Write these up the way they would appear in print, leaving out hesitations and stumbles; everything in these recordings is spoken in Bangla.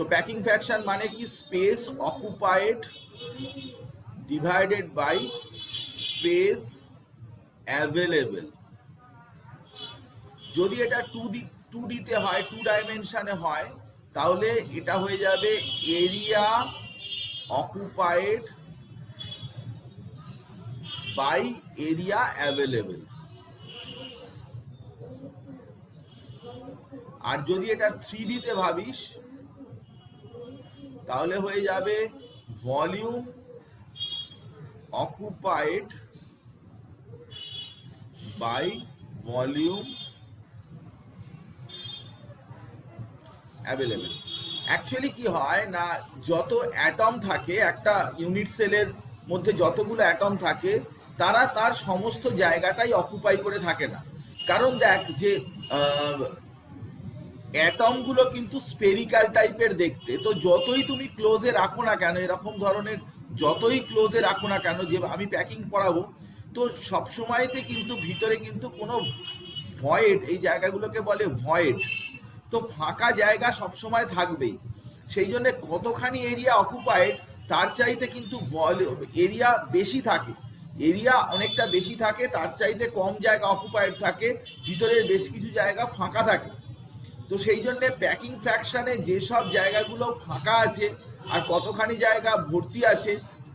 তো প্যাকিং ফ্র্যাকশন মানে কি? Space occupied divided by space available. যদি এটা 2D-তে হয়, 2 ডাইমেনশনে হয়, তাহলে এটা হয়ে যাবে area occupied by area available. আর যদি এটা 3D-তে ভাবিস, তাহলে হয়ে যাবে volume occupied by volume available. Actually কি হয় না, যত অ্যাটম থাকে একটা ইউনিট সেলের মধ্যে, যতগুলো অ্যাটম থাকে তারা তার সমস্ত জায়গাটাই অকুপাই করে থাকে না। কারণ দেখ যে অ্যাটমগুলো কিন্তু স্পেরিক্যাল টাইপের দেখতে, তো যতই তুমি ক্লোজে রাখো না কেন, এরকম ধরনের যতই ক্লোজে রাখো না কেন, যে আমি প্যাকিং করাবো, তো সবসময়তে কিন্তু ভিতরে কিন্তু কোনো ভয়েড, এই জায়গাগুলোকে বলে ভয়েড, তো ফাঁকা জায়গা সবসময় থাকবেই। সেই জন্য কতখানি এরিয়া অকুপাইড তার চাইতে কিন্তু এরিয়া বেশি থাকে, এরিয়া অনেকটা বেশি থাকে, তার চাইতে কম জায়গা অকুপাইড থাকে, ভিতরের বেশ কিছু জায়গা ফাঁকা থাকে। তো সেই জন্যে প্যাকিং ফ্র্যাকশানে যেসব জায়গাগুলো ফাঁকা আছে আর কতখানি জায়গা ভর্তি আছে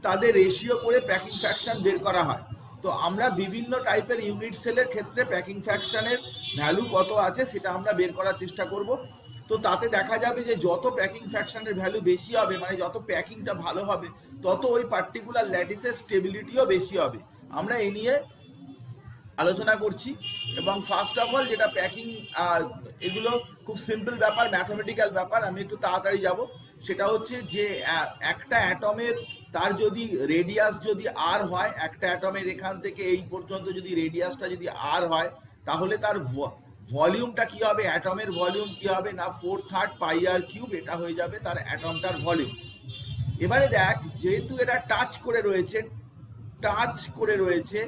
তাদের রেশিও করে প্যাকিং ফ্র্যাকশন বের করা হয়। তো আমরা বিভিন্ন টাইপের ইউনিট সেলের ক্ষেত্রে প্যাকিং ফ্র্যাকশনের ভ্যালু কত আছে সেটা আমরা বের করার চেষ্টা করব। তো তাতে দেখা যাবে যে যত প্যাকিং ফ্র্যাকশনের ভ্যালু বেশি হবে, মানে যত প্যাকিংটা ভালো হবে, তত ওই পার্টিকুলার ল্যাটিসের স্টেবিলিটিও বেশি হবে। আমরা এই নিয়ে আলোচনা করছি। এবং ফার্স্ট অফ অল যেটা প্যাকিং, এগুলো খুব সিম্পল ব্যাপার, ম্যাথমেটিক্যাল ব্যাপার, আমি একটু তাড়াতাড়ি যাব। সেটা হচ্ছে যে একটা অ্যাটমের তার যদি রেডিয়াস যদি আর হয়, একটা অ্যাটমের এখান থেকে এই পর্যন্ত যদি রেডিয়াসটা যদি আর হয়, তাহলে তার ভলিউমটা কি হবে, অ্যাটমের ভলিউম কি হবে না 4/3 πr3, এটা হয়ে যাবে তার অ্যাটমটার ভলিউম। এবারে দেখ, যেহেতু এটা টাচ করে রয়েছে,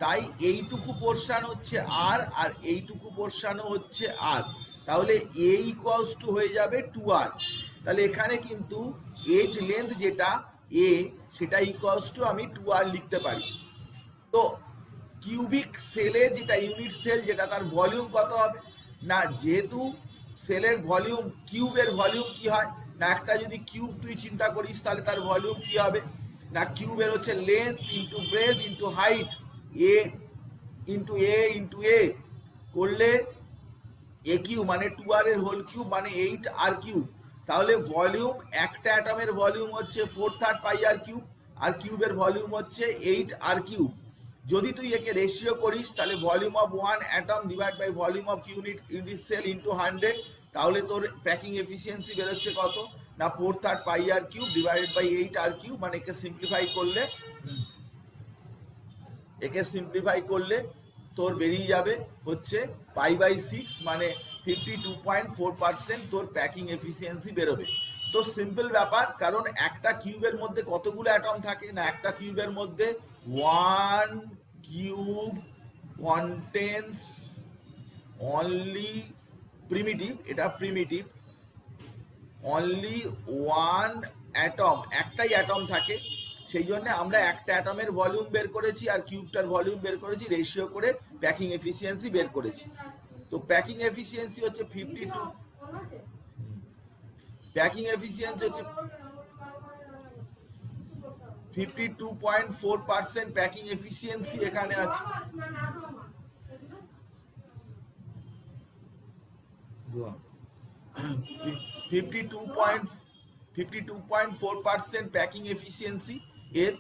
তাই এইটুকু পোর্শন হচ্ছে আর, আর এইটুকু পোর্শনও হচ্ছে আর, তাহলে এ ইকুয়ালস টু হয়ে যাবে 2r। তাহলে এখানে কিন্তু এজ লেন্থ যেটা এ, সেটা ইকুয়ালস টু আমি 2r লিখতে পারি। তো কিউবিক সেলে যেটা ইউনিট সেল, যেটা তার ভলিউম কত হবে না, যেহেতু সেলের ভলিউম, কিউবের ভলিউম কি হয় না, একটা যদি কিউব তুই চিন্তা করিস তাহলে তার ভলিউম কি হবে না, কিউবের হচ্ছে length into breadth into height, a into a করলে এ কিউ মানে 2r এর হোল কিউব মানে 8r কিউব। তাহলে ভলিউম, একটা অ্যাটমের ভলিউম হচ্ছে 4/3 πr3, আর কিউবের ভলিউম হচ্ছে 8r কিউব। যদি তুই একে রেশিও করিস, তাহলে volume of one atom divide by volume of unit cell into 100, তাহলে তোর প্যাকিং এফিসিয়েন্সি বেরোচ্ছে কত না 4/3 πr3 divided by 8r cube. মানে একে সিম্পলিফাই করলে তোর বেরিয়ে যাবে হচ্ছে π/6, মানে 52.4% তোর প্যাকিং এফিসিয়েন্সি বেরোবে। তো সিম্পল ব্যাপার, কারণ একটা কিউবের মধ্যে কতগুলো অ্যাটম থাকে না, একটা কিউবের মধ্যে 1 কিউব কন্টেন্স অনলি প্রিমিটিভ, এটা প্রিমিটিভ, অনলি 1 অ্যাটম, একটাই অ্যাটম থাকে। সেই জন্য আমরা একটা অ্যাটমের ভলিউম বের করেছি আর কিউবটার ভলিউম বের করেছি, রেশিও করে প্যাকিং এফিসিয়েন্সি বের করেছি। তো প্যাকিং এফিসিয়েন্সি হচ্ছে 52.4% প্যাকিং এফিসিয়েন্সি এখানে আছে। 52.4% প্যাকিং এফিসিয়েন্সি এর।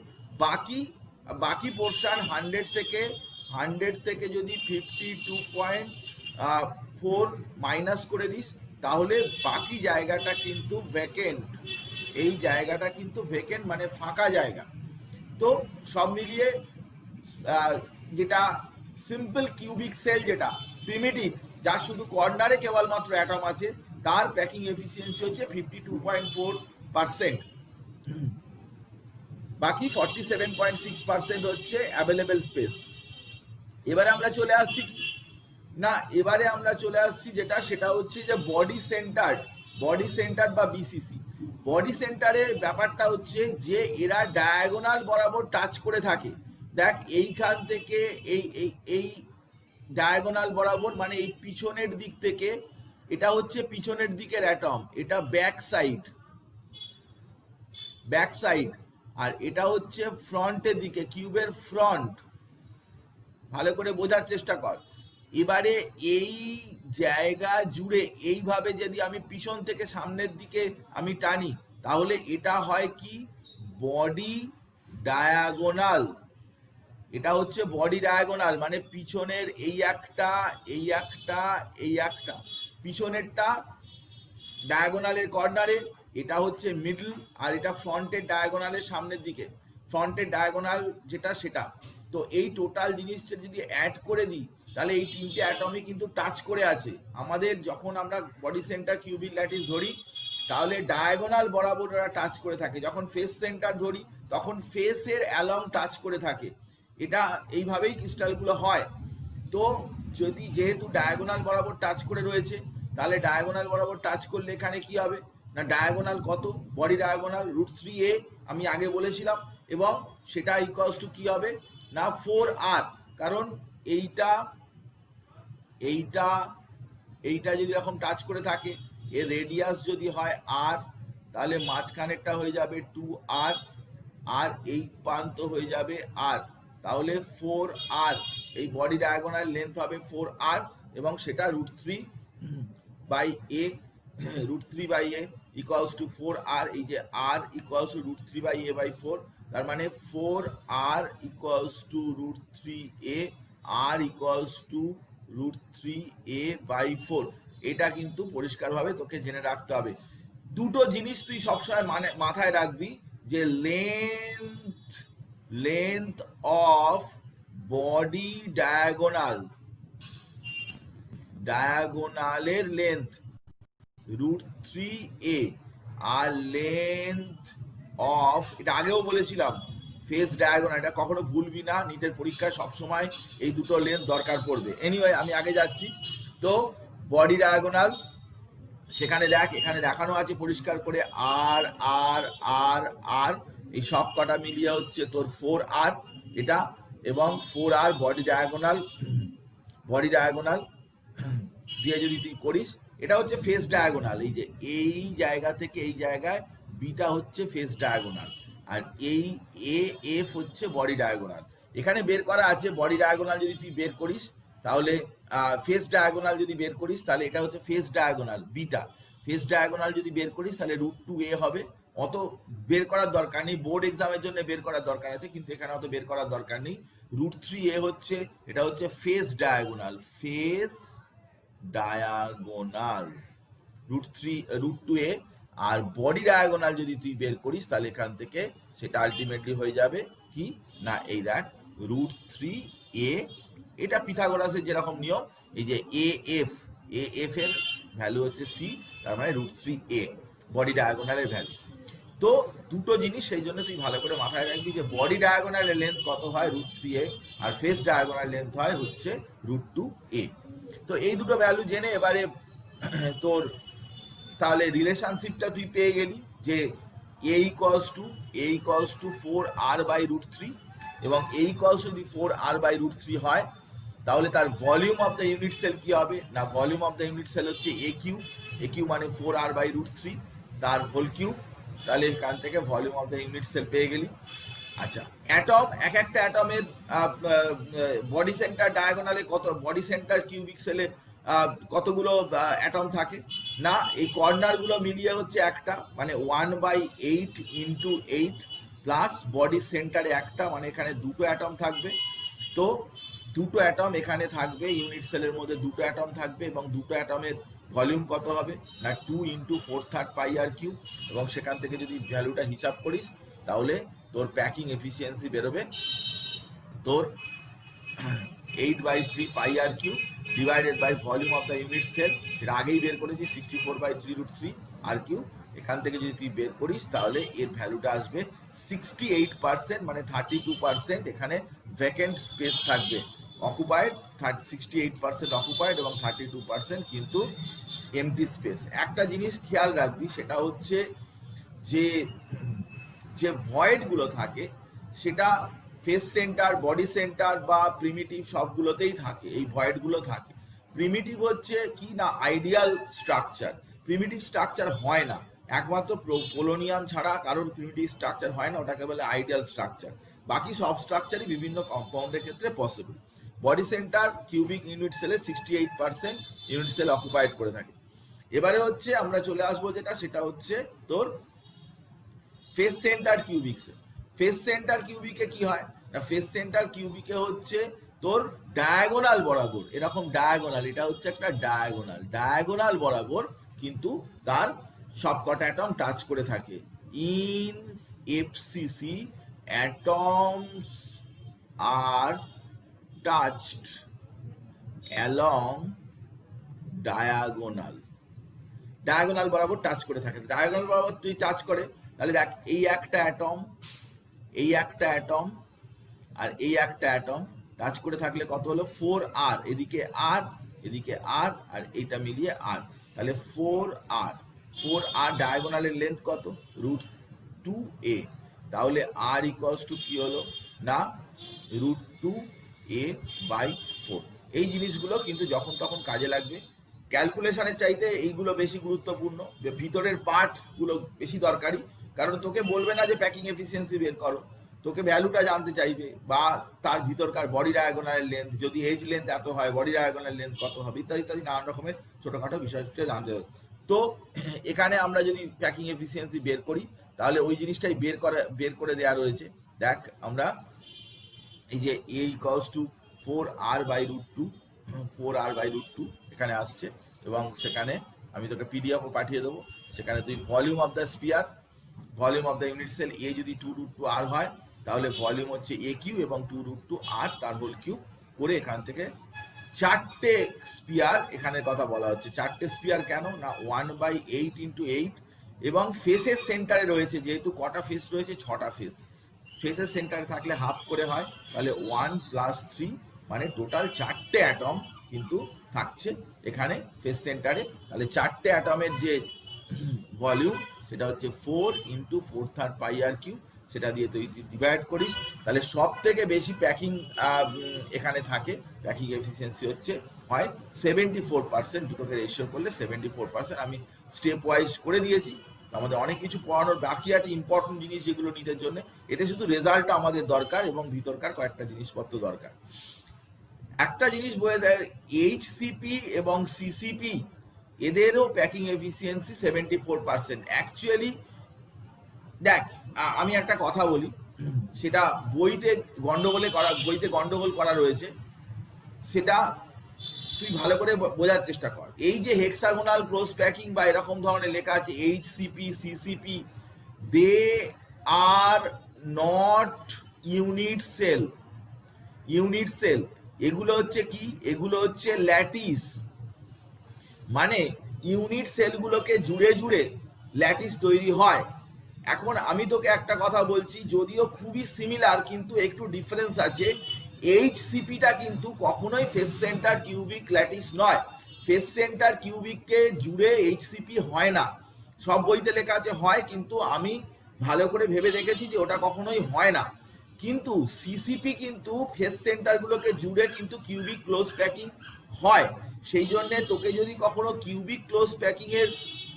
বাকি পোর্শন 100 থেকে যদি 52.4 মাইনাস করে দিস, তাহলে বাকি জায়গাটা কিন্তু ভ্যাকেন্ট, এই জায়গাটা কিন্তু ভ্যাকেন্ট মানে ফাঁকা জায়গা। তো সব মিলিয়ে যেটা সিম্পল কিউবিক সেল, যেটা প্রিমিটিভ, যার শুধু কর্নারে কেবলমাত্র অ্যাটম আছে, তার প্যাকিং এফিসিয়েন্সি হচ্ছে 52.4%। বাকি 47.6% হচ্ছে অ্যাভেলেবেল স্পেস। এবারে আমরা চলে আসছি যেটা, সেটা হচ্ছে যে বডি সেন্টার্ড বডি সেন্টার বা বিসিসি। বডি সেন্টারের ব্যাপারটা হচ্ছে যে এরা ডায়াগোনাল বরাবর টাচ করে থাকে। দেখ এইখান থেকে এই এই এই ডায়াগোনাল বরাবর, মানে এই পিছনের দিক থেকে, এটা হচ্ছে পিছনের দিকের অ্যাটম, এটা ব্যাক সাইড, ব্যাক সাইড, আর এটা হচ্ছে ফ্রন্টের দিকে, কিউবের ফ্রন্ট। ভালো করে বোঝার চেষ্টা কর। এবারে এই জায়গা জুড়ে এইভাবে যদি আমি পিছন থেকে সামনের দিকে আমি টানি, তাহলে এটা হয় কি বডি ডায়াগোনাল। এটা হচ্ছে বডি ডায়াগোনাল, মানে পিছনের এই একটা, এই একটা, এই একটা, পিছনেরটা ডায়াগোনালের কর্নারে, এটা হচ্ছে মিডল, আর এটা ফ্রন্টের ডায়াগোনালের সামনের দিকে, ফ্রন্টের ডায়াগোনাল যেটা সেটা। তো এই টোটাল জিনিসটা যদি অ্যাড করে দিই, তাহলে এই তিনটে অ্যাটমই কিন্তু টাচ করে আছে আমাদের। যখন আমরা বডি সেন্টার কিউবিক ল্যাটিস ধরি, তাহলে ডায়াগোনাল বরাবর ওরা টাচ করে থাকে। যখন ফেস সেন্টার ধরি, তখন ফেসের অ্যালং টাচ করে থাকে। এটা এইভাবেই ক্রিস্টালগুলো হয়। তো যদি যেহেতু ডায়াগোনাল বরাবর টাচ করে রয়েছে, তাহলে ডায়াগোনাল বরাবর টাচ করলে এখানে কি হবে না, ডায়াগোনাল কত, বডি ডায়াগোনাল √3a আমি আগে বলেছিলাম, এবং সেটা ইকুয়ালস টু কি হবে না 4r। কারণ এইটা এইটা এইটা যদি এরকম টাচ করে থাকে, এর রেডিয়াস যদি হয় r, তাহলে মাঝখানেরটা হয়ে যাবে 2r, আর এই প্রান্ত হয়ে যাবে r, তাহলে 4r। এই বডি ডায়াগোনাল লেন্থ হবে 4r, এবং সেটা √3/a, √3/a equals to 4r। এই যে r ইকুয়ালস টু √3/a/4, তার মানে 4r equals to √3a, r equals to √3a/4। এটা কিন্তু পরিষ্কারভাবে তোকে জেনে রাখতে হবে। দুটো জিনিস তুই সবসময় মাথায় রাখবি, যে লেন্থ অফ বডি ডায়াগোনালের লেন্থ √3a, আর লেন্থ অফ, এটা আগেও বলেছিলাম, ফেস ডায়াগোনাল। এটা কখনো ভুলবি না, নিটের পরীক্ষায় সবসময় এই দুটো লেন্থ দরকার পড়বে। এনিওয়ে আমি আগে যাচ্ছি। তো বডি ডায়াগোনাল, সেখানে দেখ, এখানে দেখানো আছে পরিষ্কার করে আর আর আর আর, এই সব কটা মিলিয়ে হচ্ছে তোর 4r এটা, এবং 4r বডি ডায়াগোনাল দিয়ে যদি তুই করিস, এটা হচ্ছে ফেস ডায়াগোনাল। এই যে এই জায়গা থেকে এই জায়গায় বিটা হচ্ছে ফেস ডায়াগোনাল, আর এই এ এফ হচ্ছে বডি ডায়াগোনাল। এখানে বের করা আছে বডি ডায়াগোনাল যদি তুই বের করিস, তাহলে ফেস ডায়াগোনাল যদি বের করিস, তাহলে এটা হচ্ছে face diagonal beta. Face diagonal যদি বের করিস, তাহলে √2a হবে। অত বের করার দরকার নেই, বোর্ড এক্সামের জন্য বের করার দরকার আছে, কিন্তু এখানে অত বের করার দরকার নেই। √3a হচ্ছে, এটা হচ্ছে ফেস ডায়াগোনাল, √2a। আর বডি ডায়াগোনাল যদি তুই বের করিস, তাহলে এখান থেকে সেটা আলটিমেটলি হয়ে যাবে কি না, এই দেখ √3a। এটা পিথাগোরাসের যেরকম নিয়ম, এই যে এএফ এর ভ্যালু হচ্ছে c, তার মানে √3a বডি ডায়াগোনালের ভ্যালু। তো দুটো জিনিস সেই জন্য তুই ভালো করে মাথায় রাখবি, যে বডি ডায়াগোনালের লেন্থ কত হয় √3a, আর ফেস ডায়াগোনাল লেন্থ হয় হচ্ছে √2a। তো এই দুটো ভ্যালু জেনে এবারে তোর তাহলে রিলেশনশিপটা তুই পেয়ে গেলি, যে a ইকুয়ালস টু 4r/√3, এবং a ইকুয়ালস যদি 4r/√3 হয়, তাহলে তার volume of the unit cell কি হবে না, volume of the unit cell হচ্ছে a কিউ মানে 4r/√3 তার হোল কিউব। তাহলে এখান থেকে volume of the unit cell পেয়ে গেলি। আচ্ছা, অ্যাটম, এক একটা অ্যাটমের বডি সেন্টার ডায়াগোনালে কত, বডি সেন্টার কিউবিক সেলে কতগুলো অ্যাটম থাকে না, এই কর্নারগুলো মিলিয়ে হচ্ছে একটা, মানে 1/8 × 8 প্লাস বডি সেন্টারে একটা, মানে এখানে দুটো অ্যাটম থাকবে। তো দুটো অ্যাটম এখানে থাকবে, ইউনিট সেলের মধ্যে দুটো অ্যাটম থাকবে, এবং দুটো অ্যাটমের ভলিউম কত হবে না 2 × 4/3πr3, এবং সেখান থেকে যদি ভ্যালুটা হিসাব করিস, তাহলে তোর প্যাকিং এফিসিয়েন্সি বেরোবে তোর 8/3πr3 divided by volume of the unit cell. এটা আগেই বের করেছি 64/3√3r3। এখান থেকে যদি তুই বের করিস, তাহলে এর ভ্যালুটা আসবে 68%, মানে 32% এখানে ভ্যাকেন্ট স্পেস থাকবে, অকুপায়েড 68% অকুপায়েড, এবং 32% কিন্তু এমটি স্পেস। একটা জিনিস খেয়াল রাখবি, সেটা হচ্ছে যে যে ভয়েডগুলো থাকে সেটা ফেস সেন্টার, বডি সেন্টার বা প্রিমিটিভ সবগুলোতেই থাকে, এই ভয়েডগুলো থাকে। প্রিমিটিভ হচ্ছে কি না আইডিয়াল স্ট্রাকচার, প্রিমিটিভ স্ট্রাকচার হয় না, একমাত্র পোলোনিয়াম ছাড়া কারোর প্রিমিটিভ স্ট্রাকচার হয় না, ওটাকে বলে আইডিয়াল স্ট্রাকচার। বাকি সব স্ট্রাকচারই বিভিন্ন কম্পাউন্ডের ক্ষেত্রে possible. Body centre cubic unit সেলে 68% ইউনিট সেল অকুপাইড করে থাকে। এবারে হচ্ছে আমরা চলে আসবো যেটা, সেটা হচ্ছে তোর ফেস সেন্টার কিউবিক্সে। ফেস সেন্টার কিউবিকে কি হয় না, ফেস সেন্টার কিউবিকে হচ্ছে তোর ডায়াগোনাল বরাবর, এরকম ডায়াগোনাল, এটা হচ্ছে একটা ডায়াগোনাল, ডায়াগোনাল বরাবর কিন্তু তার সবকটা অ্যাটম টাচ করে থাকে। In FCC atoms R touched along diagonal, diagonal বরাবর টাচ করে থাকে। ডায়াগোনাল বরাবর তুই টাচ করে, তাহলে দেখ এই একটা অ্যাটম, এই একটা অ্যাটম আর এই একটা অ্যাটম টাচ করে থাকলে কত হলো 4R, এদিকে আর এদিকে আর আর এইটা মিলিয়ে আর, তাহলে 4R। 4R ডায়াগোনালের লেন্থ কত, √2a, তাহলে আর ইকুয়ালস টু কি হলো না √2a/4। এই জিনিসগুলো কিন্তু যখন তখন কাজে লাগবে। ক্যালকুলেশনের চাইতে এইগুলো বেশি গুরুত্বপূর্ণ, যে ভিতরের পার্টগুলো বেশি দরকারি, কারণ তোকে বলবে না যে প্যাকিং এফিসিয়েন্সি বের করো, তোকে ভ্যালুটা জানতে চাইবে, বা তার ভিতরকার বডি ডায়াগোনালের লেন্থ, যদি এজ লেন্থ এত হয় বডি ডায়াগোনাল লেন্থ কত হবে, ইত্যাদি ইত্যাদি নানান রকমের ছোটোখাটো বিষয়টা জানতে হবে। তো এখানে আমরা যদি প্যাকিং এফিসিয়েন্সি বের করি, তাহলে ওই জিনিসটাই বের করে দেওয়া রয়েছে। দেখ আমরা এই যে এ ইকুয়ালস টু 4R/√2, 4R/√2 এখানে আসছে, এবং সেখানে আমি তোকে পিডিএফও পাঠিয়ে দেবো। সেখানে তুই volume of the sphere, volume of the unit cell এ যদি 2√2R হয়, তাহলে ভলিউম হচ্ছে এ কিউ এবং 2√2R তার হোল কিউব করে এখান থেকে 4টে স্পিয়ার এখানে কথা বলা হচ্ছে। 4টে স্পিয়ার কেন না 1/8 × 8, এবং ফেসের সেন্টারে রয়েছে, যেহেতু কটা ফেস রয়েছে, 6টা ফেস, ফেসের সেন্টারে থাকলে হাফ করে হয়, তাহলে 1 + 3 মানে টোটাল 4টে অ্যাটম কিন্তু থাকছে এখানে ফেস সেন্টারে। তাহলে 4টে অ্যাটমের যে ভলিউম সেটা হচ্ছে 4 × 4/3 πr3, সেটা দিয়ে তুই ডিভাইড করিস, তাহলে সব থেকে বেশি প্যাকিং এখানে থাকে, প্যাকিং এফিসিয়েন্সি হচ্ছে হয় 74%, দুটোকে রেশিও করলে 74%। আমি স্টেপ ওয়াইজ করে দিয়েছি, আমাদের অনেক কিছু পড়ানোর বাকি আছে, ইম্পর্টেন্ট জিনিস যেগুলো নিতের জন্য। এতে শুধু রেজাল্টটা আমাদের দরকার এবং ভিতরকার কয়েকটা জিনিসপত্র দরকার। একটা জিনিস বলে দেয়, এইচসিপি এবং সিসিপি এদেরও প্যাকিং এফিসিয়েন্সি 74%। অ্যাকচুয়ালি দেখ, আমি একটা কথা বলি, সেটা বইতে গন্ডগোল করা রয়েছে, সেটা তুই ভালো করে বোঝার চেষ্টা কর। এই যে হেক্সাগোনাল ক্লোজ প্যাকিং বা এরকম ধরনের লেখা আছে HCP CCP, they are not unit cell. এগুলো হচ্ছে কি, এগুলো হচ্ছে ল্যাটিস, মানে ইউনিট সেলগুলোকে জুড়ে জুড়ে ল্যাটিস তৈরি হয়। এখন আমি তোকে একটা কথা বলছি, যদিও খুবই সিমিলার কিন্তু একটু ডিফারেন্স আছে। এইচসিপিটা কিন্তু কখনোই ফেস সেন্টার কিউবিক ল্যাটিস নয়। ফেস সেন্টার কিউবিককে জুড়ে এইচসিপি হয় না, সব বইতে লেখা আছে হয়, কিন্তু আমি ভালো করে ভেবে দেখেছি যে ওটা কখনোই হয় না। কিন্তু সিসিপি কিন্তু ফেস সেন্টারগুলোকে জুড়ে কিন্তু কিউবিক ক্লোজ প্যাকিং হয়। সেই জন্যে তোকে যদি কখনো কিউবিক ক্লোজ প্যাকিংয়ের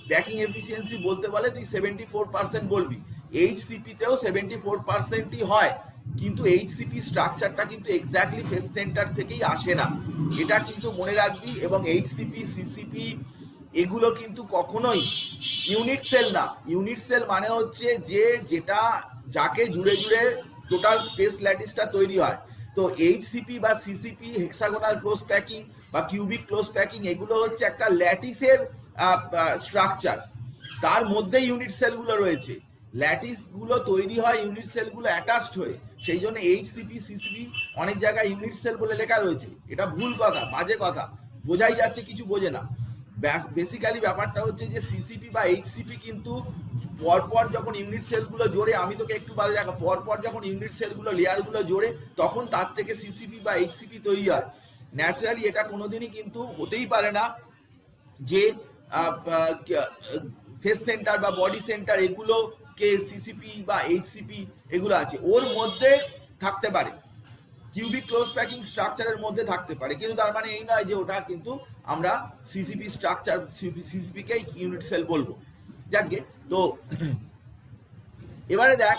প্যাকিং এফিসিয়েন্সি বলতে বলে, তুই 74% বলবি। এইচসিপিতেও 74%ই হয়, কিন্তু এইচসিপি স্ট্রাকচারটা কিন্তু এক্স্যাক্টলি ফেস সেন্টার থেকেই আসে না, এটা কিন্তু মনে রাখবি। এবং এইচসিপি সিসিপি এগুলো কিন্তু কখনোই ইউনিট সেল না। ইউনিট সেল মানে হচ্ছে যে যেটা যাকে জুড়ে জুড়ে টোটাল স্পেস ল্যাটিসটা তৈরি হয়। তো এইচসিপি বা সিসিপি, হেক্সাগোনাল ক্লোজ প্যাকিং বা কিউবিক ক্লোজ প্যাকিং, এগুলো হচ্ছে একটা ল্যাটিসের স্ট্রাকচার, তার মধ্যে ইউনিট সেলগুলো রয়েছে। ল্যাটিসগুলো তৈরি হয় ইউনিট সেলগুলো অ্যাটাচড হয়ে, সেই জন্য এইচসিপি সিসিপি অনেক জায়গায় ইউনিট সেল বলে লেখা রয়েছে। এটা ভুল কথা, বাজে কথা, বোঝাই যাচ্ছে কিছু বোঝে না। বেসিক্যালি ব্যাপারটা হচ্ছে যে সিসিপি বা এইচসিপি কিন্তু পরপর যখন ইউনিট সেলগুলো জোড়ে, আমি তোকে একটু বাদে দেখা, পরপর যখন ইউনিট সেলগুলো লেয়ারগুলো জোড়ে, তখন তার থেকে সিসিপি বা এইচসিপি তৈরি হয়। ন্যাচারালি এটা কোনোদিনই কিন্তু হতেই পারে না যে ফেস সেন্টার বা বডি সেন্টার এগুলো কে সিসিপি বা এইচসিপি এগুলো আছে, ওর মধ্যে থাকতে পারে, কিউবিক ক্লোজ প্যাকিং স্ট্রাকচারের মধ্যে থাকতে পারে, কিন্তু তার মানে এই নয় যে ওটা কিন্তু আমরা সিসিপি স্ট্রাকচার, সিসিপি কে ইউনিট সেল বলবো। যাকে তো এবারে দেখ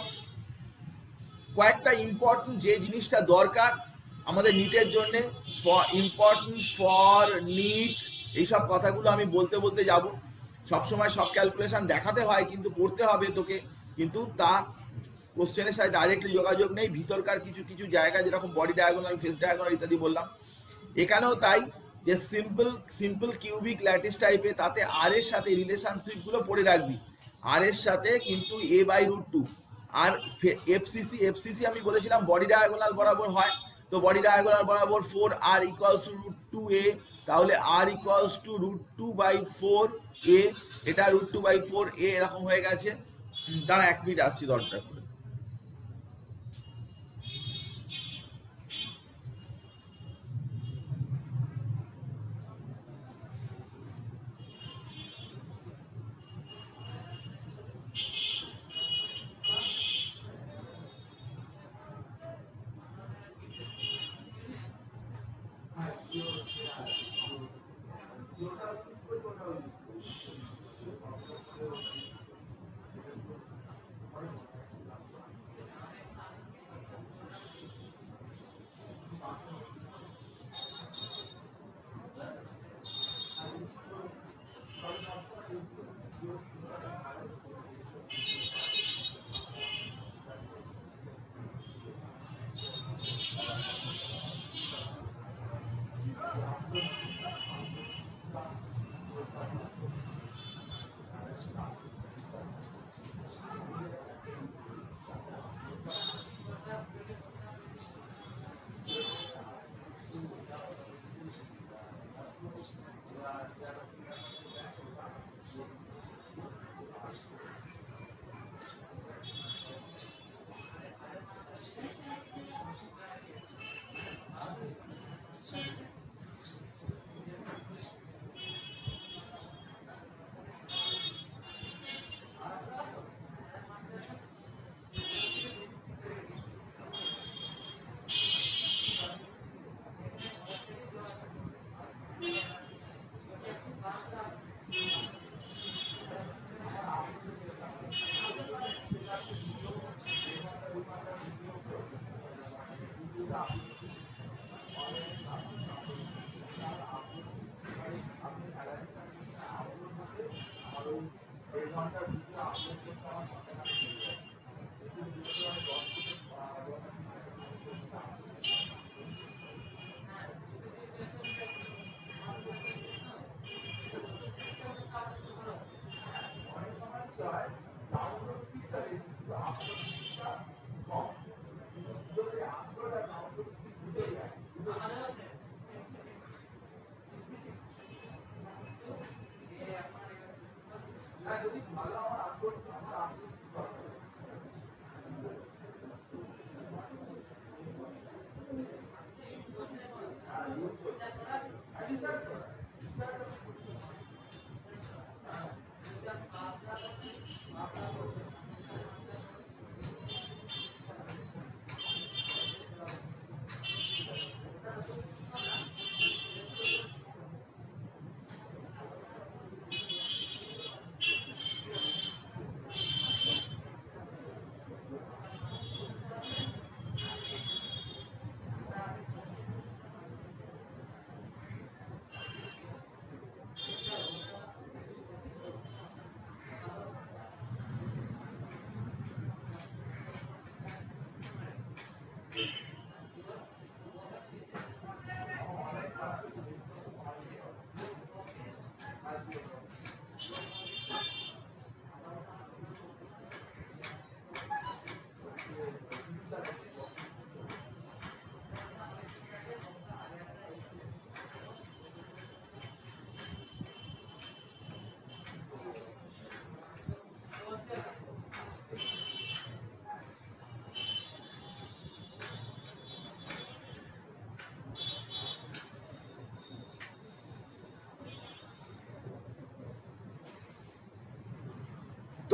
কয়েকটা ইম্পর্টেন্ট যে জিনিসটা দরকার আমাদের নিটের জন্য, ইম্পর্টেন্ট ফর নিট, এইসব কথাগুলো আমি বলতে বলতে যাব। সবসময় সব ক্যালকুলেশন দেখাতে হয়, কিন্তু পড়তে হবে তোকে, কিন্তু তা কোশ্চেনের সাথে ডাইরেক্টলি যোগাযোগ নেই। ভিতরকার কিছু কিছু জায়গা যেরকম বডি ডায়াগোনাল, ফেস ডায়াগোনাল ইত্যাদি বললাম, এখানেও তাই, যে সিম্পল সিম্পল কিউবিক ল্যাটিস টাইপে তাতে আর এর সাথে রিলেশনশিপগুলো পড়ে রাখবি। আর এর সাথে কিন্তু a/√2, আর এফসিসি, এফসিসি আমি বলেছিলাম বডি ডায়াগোনাল বরাবর হয়, তো বডি ডায়াগোনাল বরাবর 4r = √2a, তাহলে r = √2/4a, এটা √2/4a এরকম হয়ে গেছে। দাঁড়া 1 মিনিট আসছি দরকার করে।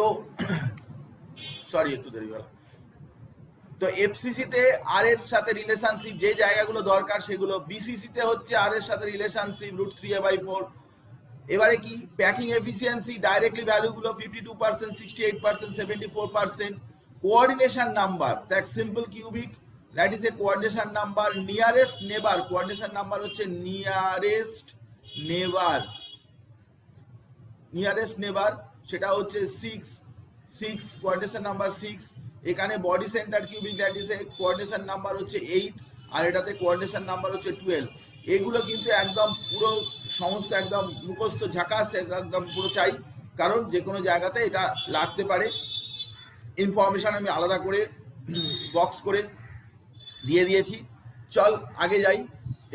তো সরি একটু দেরি হলো। তো এফসিসি তে আর এর সাথে রিলেশনশিপ যে জায়গাগুলো দরকার সেগুলো, বিসিসি তে হচ্ছে আর এর সাথে রিলেশনশিপ √3/4। এবারে কি প্যাকিং এফিসিয়েন্সি ডাইরেক্টলি ভ্যালুগুলো 52%, 68%, 74%। কোঅর্ডিনেশন নাম্বার, দেখ simple cubic, that is a coordination number. Nearest neighbour, coordination number হচ্ছে নিয়ারেস্ট নেবার, নিয়ারেস্ট নেবার সেটা হচ্ছে 6 কোঅর্ডিনেশন নাম্বার 6। এখানে body centre cubic, that is a coordination number হচ্ছে 8, আর এটাতে কোঅর্ডিনেশন নাম্বার হচ্ছে 12। এগুলো কিন্তু একদম পুরো সমস্ত একদম মুখস্থ ঝাকাস একদম পুরো চাই, কারণ যে কোনো জায়গাতে এটা লাগতে পারে। ইনফরমেশন আমি আলাদা করে বক্স করে দিয়ে দিয়েছি। চল আগে যাই।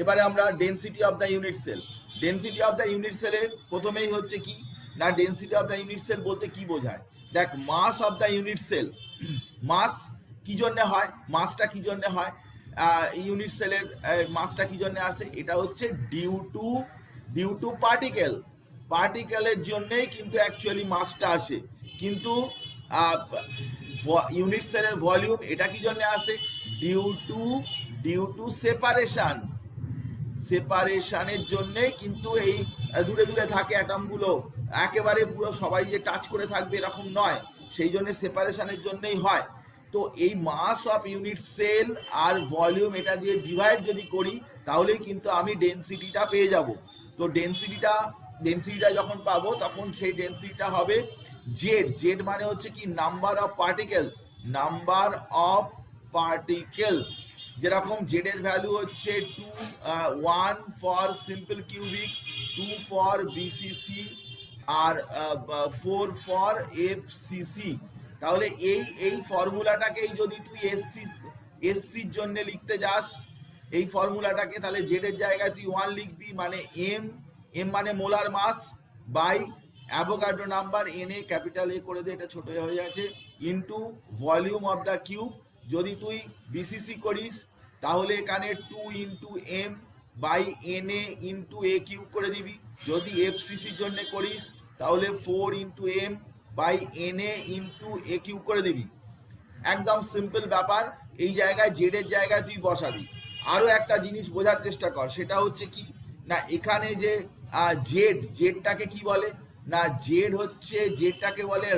এবারে আমরা density of the unit cell. Density of the unit সেলে প্রথমেই হচ্ছে কি না, density of the unit cell বলতে কি বোঝায়, দেখ mass of the unit cell. Mass কি জন্য হয়, মাসটা কি জন্য হয়, ইউনিট সেলের মাসটা কি জন্য আসে, এটা হচ্ছে ডিউ টু পার্টিকেল। পার্টিকেলের জন্যই কিন্তু অ্যাকচুয়ালি মাসটা আসে। কিন্তু ইউনিট সেলের ভলিউম এটা কি জন্য আসে, ডিউ টু সেপারেশন। সেপারেশনের জন্যই কিন্তু এই দূরে দূরে থাকে অ্যাটমগুলো, একেবারে পুরো সবাই যে টাচ করে থাকবে এরকম নয়, সেই জন্য সেপারেশনের জন্যই হয়। তো এই মাস অফ ইউনিট সেল আর ভলিউম এটা দিয়ে ডিভাইড যদি করি তাহলেই কিন্তু আমি ডেনসিটিটা পেয়ে যাব। তো ডেনসিটিটা যখন পাবো তখন সেই ডেনসিটিটা হবে জেড। জেড মানে হচ্ছে কি number of particle, number of particle. যেরকম জেড এর ভ্যালু হচ্ছে 1 for simple cubic, 2 for BCC, আর 4 ফর এফসিসি। তাহলে এই ফর্মুলাটাকেই যদি তুই এসসির জন্য লিখতে যাস এই ফর্মুলাটাকে, তাহলে জেড এর জায়গায় তুই 1 লিখবি, মানে এম মানে molar mass by Avogadro number, N A capital A করে দে, এটা ছোট হয়ে যাচ্ছে, into volume of the cube. যদি তুই বিসিসি করিস তাহলে এখানে 2 into M by N A into a cube করে দিবি। যদি এফসিসির জন্য করিস তাহলে 4 into M by N A into a cube করে দিবি। একদম সিম্পল ব্যাপার। এই জায়গায় জেড এর জায়গায় তুই বসাবি। আরো একটা জিনিস বোঝার চেষ্টা কর, সেটা হচ্ছে কি না, এখানে যে জেডটাকে কি বলে না, জেডটাকে বলে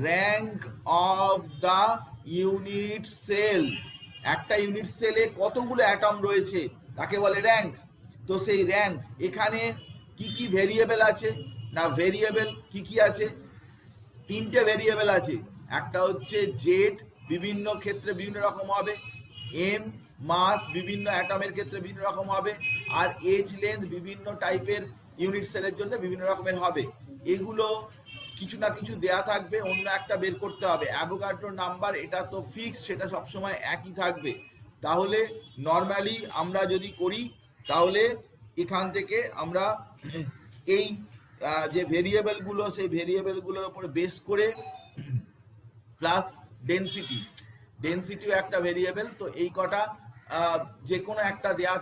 rank of the unit cell. একটা ইউনিট সেলে কতগুলো অ্যাটম রয়েছে তাকে বলে র্যাঙ্ক। তো সেই র্যাঙ্ক, এখানে কি কি ভেরিয়েবল আছে না, ভেরিয়েবল কি কি আছে, 3টে ভেরিয়েবল আছে। একটা হচ্ছে জেড, বিভিন্ন ক্ষেত্রে বিভিন্ন রকম হবে, এম মাস বিভিন্ন অ্যাটমের ক্ষেত্রে বিভিন্ন রকম হবে, আর এজ লেন্থ বিভিন্ন টাইপের ইউনিট সেলের জন্য বিভিন্ন রকমের হবে। এগুলো কিছু না কিছু দেয়া থাকবে, অন্য একটা বের করতে হবে। অ্যাভোগাড্রো নাম্বার এটা তো ফিক্স, সেটা সবসময় একই থাকবে। তাহলে নর্মালি আমরা যদি করি তাহলে এখান থেকে আমরা এই যে ভেরিয়েবলগুলো সেই ভেরিয়েবলগুলোর উপরে বেস করে প্লাস ডেনসিটিও একটা ভেরিয়েবল। তো এই কটা যে কোনো একটা দেয়া,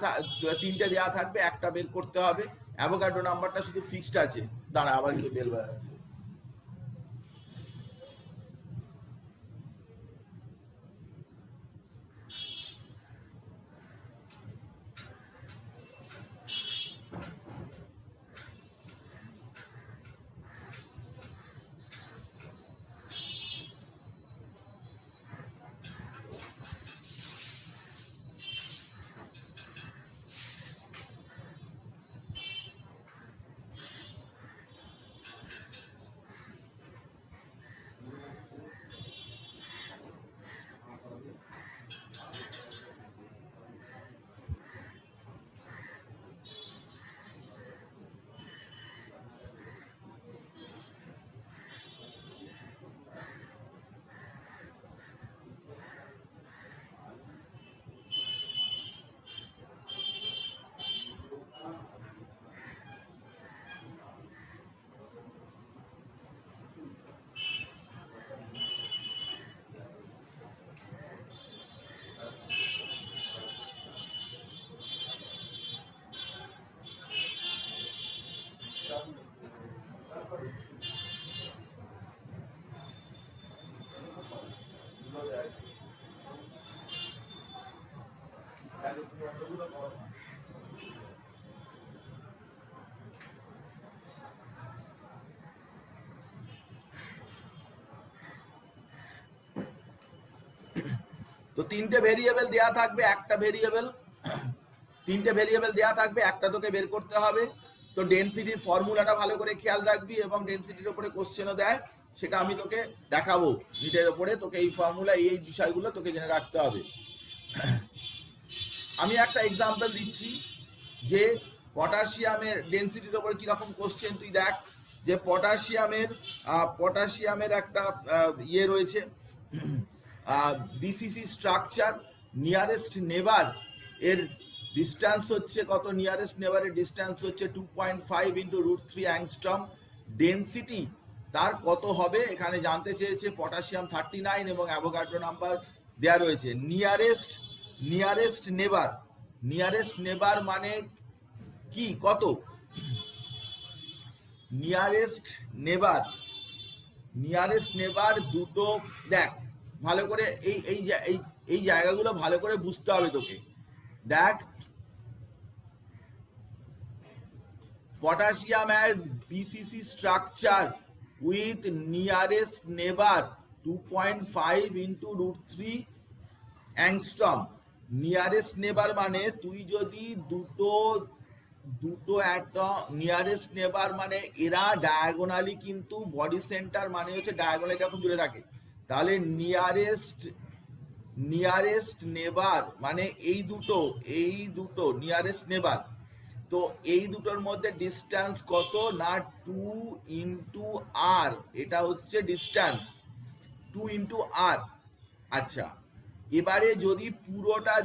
3টে দেয়া থাকবে, একটা বের করতে হবে। অ্যাভোগাড্রো নাম্বারটা শুধু ফিক্সড আছে। দাঁড়া আবার কি বেল বাজাচ্ছে। তো তিনটে ভেরিয়েবল দেয়া থাকবে, একটা ভেরিয়েবল তিনটে ভেরিয়েবল দেয়া থাকবে, একটা তোকে বের করতে হবে। তো ডেনসিটির ফর্মুলাটা ভালো করে খেয়াল রাখবি, এবং ডেনসিটির উপরে কোশ্চেনও দেয়, সেটা আমি তোকে দেখাবো নিটের ওপরে। তোকে এই ফর্মুলা এই বিষয়গুলো তোকে জেনে রাখতে হবে। আমি একটা এক্সাম্পল দিচ্ছি যে পটাশিয়ামের ডেনসিটির ওপর কিরকম কোশ্চেন তুই দেখ। যে পটাশিয়ামের একটা ইয়ে রয়েছে, বিসিসি স্ট্রাকচার, নিয়ারেস্ট নেবার এর ডিস্টেন্স হচ্ছে কত, নিয়ারেস্ট নেবারের ডিস্টেন্স হচ্ছে 2.5 ইন্টু √3 অ্যাংস্ট্রম। ডেনসিটি তার কত হবে এখানে জানতে চেয়েছে। পটাশিয়াম 39 এবং অ্যাভোগাড্রো নাম্বার দেয়া রয়েছে। নিয়ারেস্ট নেবার মানে কি, কত? নিয়ারেস্ট নেবার দুটো দেখ ভালো করে, এই জায়গাগুলো ভালো করে বুঝতে হবে তোকে। দেখ, potassium has BCC structure with nearest neighbor 2.5 into √3 angstrom. Nearest নেবার মানে তুই যদি দুটো অ্যাটম, নিয়ারেস্ট নেবার মানে এরা ডায়াগোনালি কিন্তু বডি সেন্টার মানে হচ্ছে ডায়াগোনালি এরকম দূরে থাকে। তাহলে নিয়ারেস্ট নেবার মানে এই দুটো নিয়ারেস্ট নেবার। তো এই দুটোর মধ্যে ডিস্টেন্স কত না 2 ইন্টু আর, এটা হচ্ছে ডিস্টেন্স 2 ইন্টু আর। আচ্ছা, এবারে যদি পুরোটা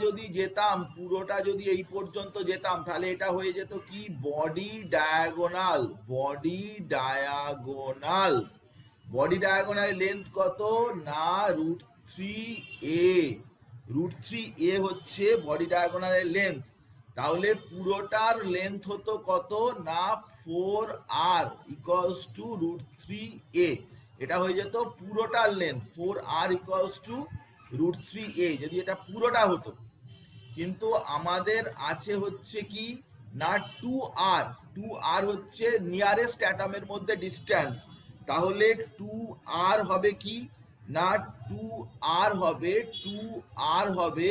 যদি এই পর্যন্ত যেতাম, তাহলে এটা হয়ে যেত কি, বডি ডায়াগোনাল লেন্থ কত না √3a হচ্ছে বডি ডায়াগোনালের লেন্থ। তাহলে পুরোটার লেন্থ হতো কত না 4r ইকুয়ালস টু √3a। এটা হয়ে যেত পুরোটার length 4r equals to √3a যদি এটা পুরোটা হতো। কিন্তু আমাদের আছে হচ্ছে কি না 2r হচ্ছে নিয়ারেস্ট অ্যাটমের মধ্যে ডিস্টেন্স। তাহলে 2r হবে কি না 2r হবে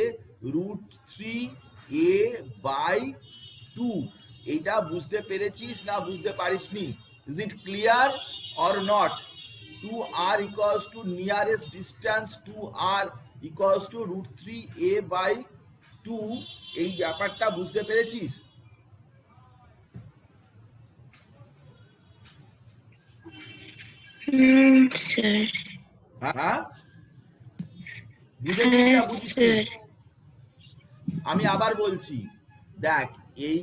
√3a/2। এইটা বুঝতে পেরেছিস না বুঝতে পারিসনি? Is it clear or not? 2r equals to nearest distance 2r equals to √3a/2। এই ব্যাপারটা বুঝতে পেরেছিস? হ্যাঁ, বুঝেছিস না বুঝিসনি? আমি আবার বলছি, দেখ, এই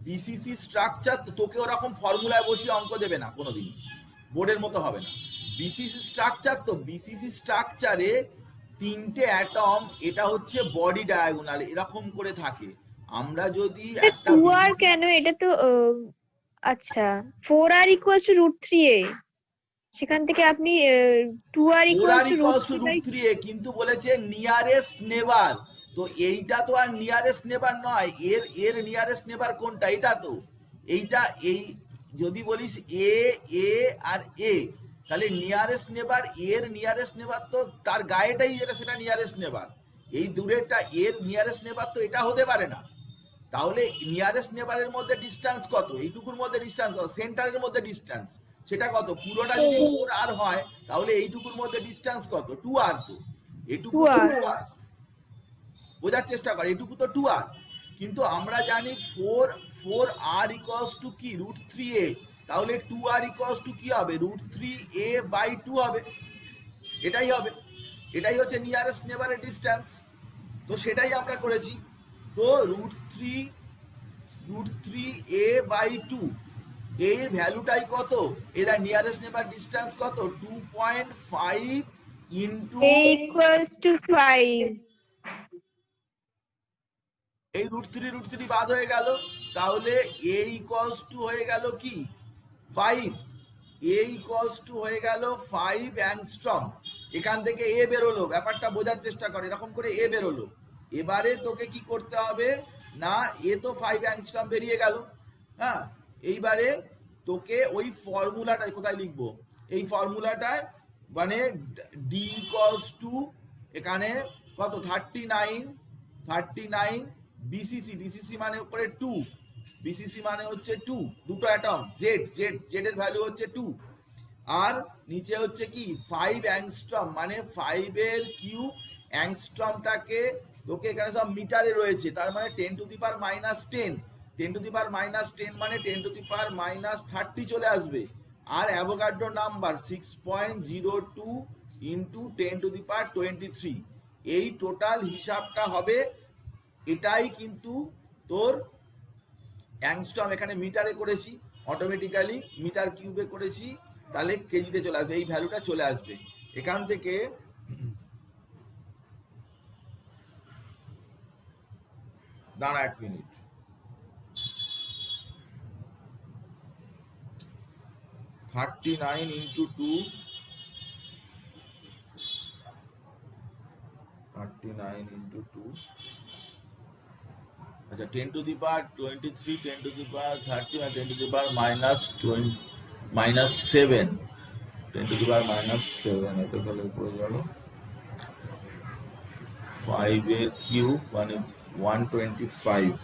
বিসিসি স্ট্রাকচার তোকে ওরকম ফর্মুলায় বসিয়ে অঙ্ক দেবে না কোনোদিন, বোর্ডের মতো হবে না। বিসিসি স্ট্রাকচারে তিনটে অ্যাটম, এটা হচ্ছে বডি ডায়াগোনাল এরকম করে থাকে। আমরা যদি একটা 2r কেন, এটা তো আচ্ছা 4r ইকুয়ালস টু √3a, সেখান থেকে আপনি 2r ইকুয়ালস টু √3a কিন্তু বলেছে নিয়ারেস্ট নেবার। তো এইটা তো আর নিয়ারেস্ট নেবার নয়, এর নিয়ারেস্ট নেবার কোনটা? এটা তো এইটা, এই যদি বলিস এ আর এ, তাহলে নিয়ারেস্ট নেবার, এর নিয়ারেস্ট নেবার তো তার গায়েটাই যেটা সেটা নিয়ারেস্ট নেবার। এই দূরেরটা এর নিয়ারেস্ট নেবার তো এটা হতে পারে না। তাহলে নিয়ারেস্ট নেবারের মধ্যে ডিস্টেন্স কত? এইটুকুর মধ্যে ডিস্টেন্স কত? সেন্টারের মধ্যে ডিস্টেন্স সেটা কত? পুরোটা যদি 4r হয় তাহলে এইটুকুর মধ্যে ডিস্টেন্স কত? 2r। তো এটুকু 2r, বোঝার চেষ্টা কর, এটুকু তো 2r। কিন্তু আমরা জানি 4r ইকুয়ালস টু কি √3a। তাহলে 2r ইকুয়ালস টু কি হবে? √3a/2 হবে। এটাই হচ্ছে নিয়ারেস্ট নেবারের ডিস্টেন্স। তো সেটাই আমরা করেছি। তো √3a/2 এর ভ্যালুটাই কত? এরা নিয়ারেস্ট নেবার ডিস্টেন্স কত? 2.5 ইন্টু a ইকুয়ালস টু 5। এই √3 বাদ হয়ে গেল, তাহলে a ইকুয়ালস টু হয়ে গেল কি 5। a ইকুয়ালস টু হয়ে গেল 5 অ্যাংস্ট্রম। এখান থেকে a বেরোলো, ব্যাপারটা বোঝার চেষ্টা করে, এরকম করে a বেরোলো। এবারে তোকে কি করতে হবে না, এ তো 5 অ্যাংস্ট্রম বেরিয়ে গেল, হ্যাঁ, এইবারে তোকে ওই ফর্মুলাটায় কোথায় লিখবো, এই ফর্মুলাটায় মানে ডি ইকুয়ালস টু এখানে কত 39 বিসিসি, বিসিসি মানে উপরে 2, বিসিসি মানে হচ্ছে 2, দুটো অ্যাটম, জেড জেড জেড এর ভ্যালু হচ্ছে 2, আর নিচে হচ্ছে কি 5 অ্যাংস্ট্রম মানে 5 এর কিউব, অ্যাংস্ট্রমটাকে তোকে এখানে সব মিটারে রয়েছে, তার মানে 10 to the power minus 10, 10 to the power minus 10 মানে 10 টু দি পাওয়ার মাইনাস 30 চলে আসবে, আর Avogadro number 6.02 into 10 to the power 23, এই টোটাল হিসাবটা হবে। এটাই কিন্তু তোর অ্যাংস্ট্রম, এখানে মিটারে করেছি, অটোমেটিক্যালি মিটার কিউবে করেছি, তাহলে কেজিতে চলে আসবে, এই ভ্যালুটা চলে আসবে। এখান থেকে দাঁড়া 1 মিনিট, $39 into 2, 39 into 2, আচ্ছা 10 to the power 23, 10 to the power 30 R 10 to the power minus 7, 10 to the power minus 7, এটা তাহলে পড়ে গেল 5 এর কিউব মানে 125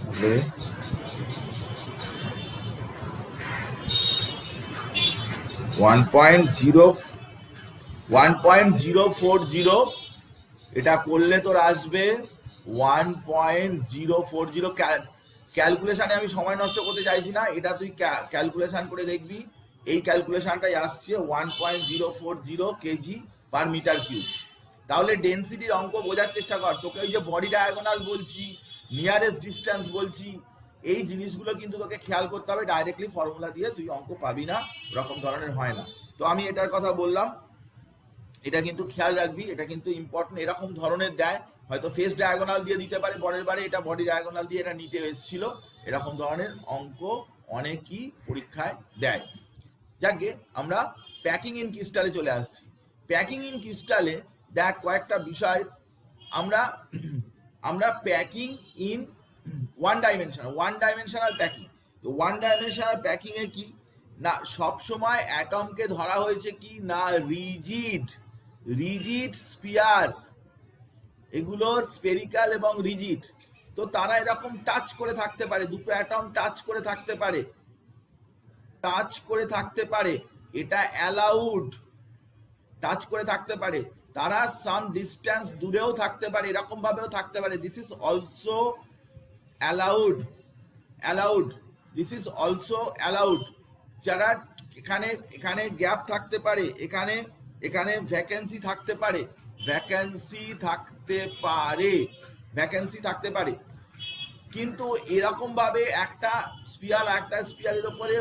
তাহলে 1.040, এটা করলে তোর আসবে 1.040। ক্যালকুলেশনে আমি সময় নষ্ট করতে চাইছি না, এটা তুই ক্যালকুলেশন করে দেখবি, এই ক্যালকুলেশনটাই আসছে 1.040 কেজি পার মিটার কিউব। তাহলে ডেনসিটির অঙ্ক বোঝার চেষ্টা কর, তোকে ওই যে বডি ডায়াগোনাল বলছি, নিয়ারেস্ট ডিস্টেন্স বলছি, এই জিনিসগুলো কিন্তু তোকে খেয়াল করতে হবে, ডাইরেক্টলি ফর্মুলা দিয়ে তুই অঙ্ক পাবি না, ওরকম ধরনের হয় না। তো আমি এটার কথা বললাম, এটা কিন্তু খেয়াল রাখবি, এটা কিন্তু ইম্পর্টেন্ট, এরকম ধরনের দেয়, হয়তো ফেস ডায়াগোনাল দিয়ে দিতে পারে, পরের বারে এটা বডি ডায়াগোনাল দিয়ে এটা নিতে এসেছিল, এরকম ধরনের অঙ্ক অনেকই পরীক্ষায় দেয়। যাকে আমরা প্যাকিং ইন ক্রিস্টালে চলে আসছি। প্যাকিং ইন ক্রিস্টালে দেখ কয়েকটা বিষয়, আমরা packing in one dimensional packing. তো ওয়ান ডাইমেনশনাল প্যাকিং এ কি না, সবসময় অ্যাটমকে ধরা হয়েছে কি না রিজিড স্পিয়ার, এগুলোর স্পেরিক্যাল এবং রিজিড, তো তারা এরকম টাচ করে থাকতে পারে, দুটো অ্যাটম টাচ করে থাকতে পারে, এটা অ্যালাউড, টাচ করে থাকতে পারে, তারা সাম ডিস্টেন্স দূরেও থাকতে পারে, এরকম ভাবেও থাকতে পারে, দিস ইজ অলসো অ্যালাউড। যারা এখানে গ্যাপ থাকতে পারে, এখানে ভ্যাকেন্সি থাকতে পারে, কিন্তু এরকম ভাবে একটা স্পিয়ারের উপরে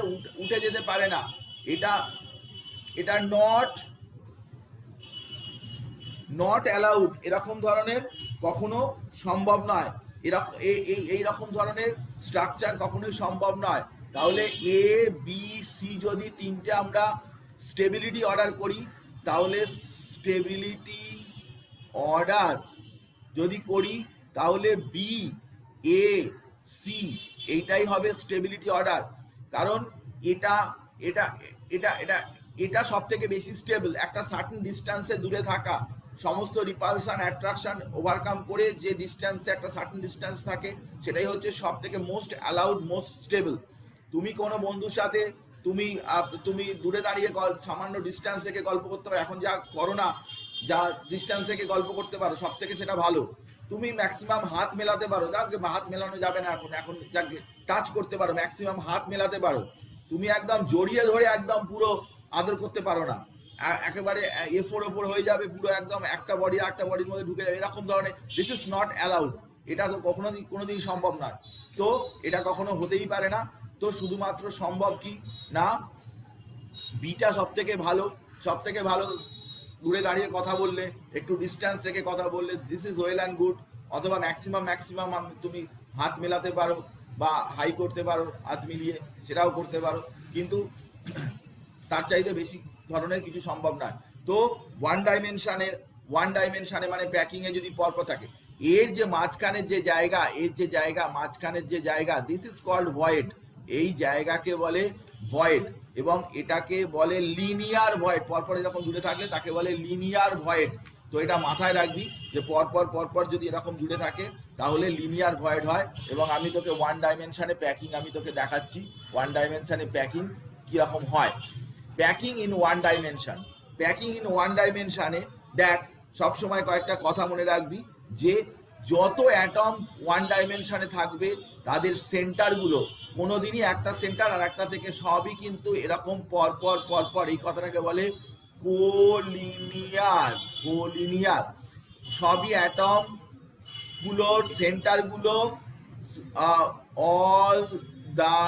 উঠে যেতে পারে না, এটা নট অ্যালাউড, এরকম ধরনের কখনো সম্ভব নয়, এইরকম ধরনের স্ট্রাকচার কখনোই সম্ভব নয়। তাহলে এ বি সি যদি তিনটে আমরা স্টেবিলিটি অর্ডার করি, তাহলে স্টেবিলিটি অর্ডার যদি করি, তাহলে বি এ সি এইটাই হবে স্টেবিলিটি অর্ডার, কারণ এটা সব থেকে বেশি স্টেবল, একটা সার্টেন ডিস্টেন্সে দূরে থাকা, সমস্ত রিপালশন অ্যাট্রাকশন ওভারকাম করে যে ডিস্টেন্সে একটা সার্টেন ডিস্টেন্স থাকে, সেটাই হচ্ছে সব থেকে মোস্ট অ্যালাউড, মোস্ট স্টেবল। তুমি কোনো বন্ধুর সাথে তুমি দূরে দাঁড়িয়ে সামান্য ডিস্টেন্স থেকে গল্প করতে পারো, এখন যা করোনা, যা ডিস্টেন্স থেকে গল্প করতে পারো, সব থেকে সেটা ভালো। তুমি ম্যাক্সিমাম হাত মেলাতে পারো, হাত মেলানো যাবে না এখন যাকে টাচ করতে পারো, ম্যাক্সিমাম হাত মেলাতে পারো, তুমি একদম জড়িয়ে ধরে একদম পুরো আদর করতে পারো না, একেবারে এফোর ওপর হয়ে যাবে, পুরো একদম একটা বডির মধ্যে ঢুকে যাবে, এরকম ধরনের, দিস ইজ নট অ্যালাউড, এটা তো কোনোদিন সম্ভব নয়, তো এটা কখনো হতেই পারে না। তো শুধুমাত্র সম্ভব কি না, বিটা সব থেকে ভালো, দূরে দাঁড়িয়ে কথা বললে, একটু ডিস্টেন্স রেখে কথা বললে, this is well and good, অথবা ম্যাক্সিমাম তুমি হাত মেলাতে পারো বা হাই করতে পারো, হাত মিলিয়ে সেটাও করতে পারো, কিন্তু তার চাইতে বেশি ধরনের কিছু সম্ভব নয়। তো ওয়ান ডাইমেনশনে মানে প্যাকিং এ যদি পরপর থাকে, এর যে মাঝখানের যে জায়গা দিস ইজ কল্ড ভয়েড। এই জায়গাকে বলে ভয়েড, এবং এটাকে বলে লিনিয়ার ভয়েড। পরপর এরকম জুড়ে থাকলে তাকে বলে লিনিয়ার ভয়েড। তো এটা মাথায় রাখবি যে পরপর যদি এরকম জুড়ে থাকে তাহলে লিনিয়ার ভয়েড হয়। এবং আমি তোকে ওয়ান ডাইমেনশনে প্যাকিং আমি তোকে দেখাচ্ছি, ওয়ান ডাইমেনশনে প্যাকিং কিরকম হয়। প্যাকিং ইন ওয়ান ডাইমেনশনে দেখ, সবসময় কয়েকটা কথা মনে রাখবি যে যত অ্যাটম ওয়ান ডাইমেনশনে থাকবে তাদের সেন্টারগুলো কোনোদিনই একটা সেন্টার আর একটা থেকে সবই কিন্তু এরকম পরপর এই কথাটাকে বলে কোলিনিয়ার। সবই অ্যাটম গুলোর সেন্টারগুলো all the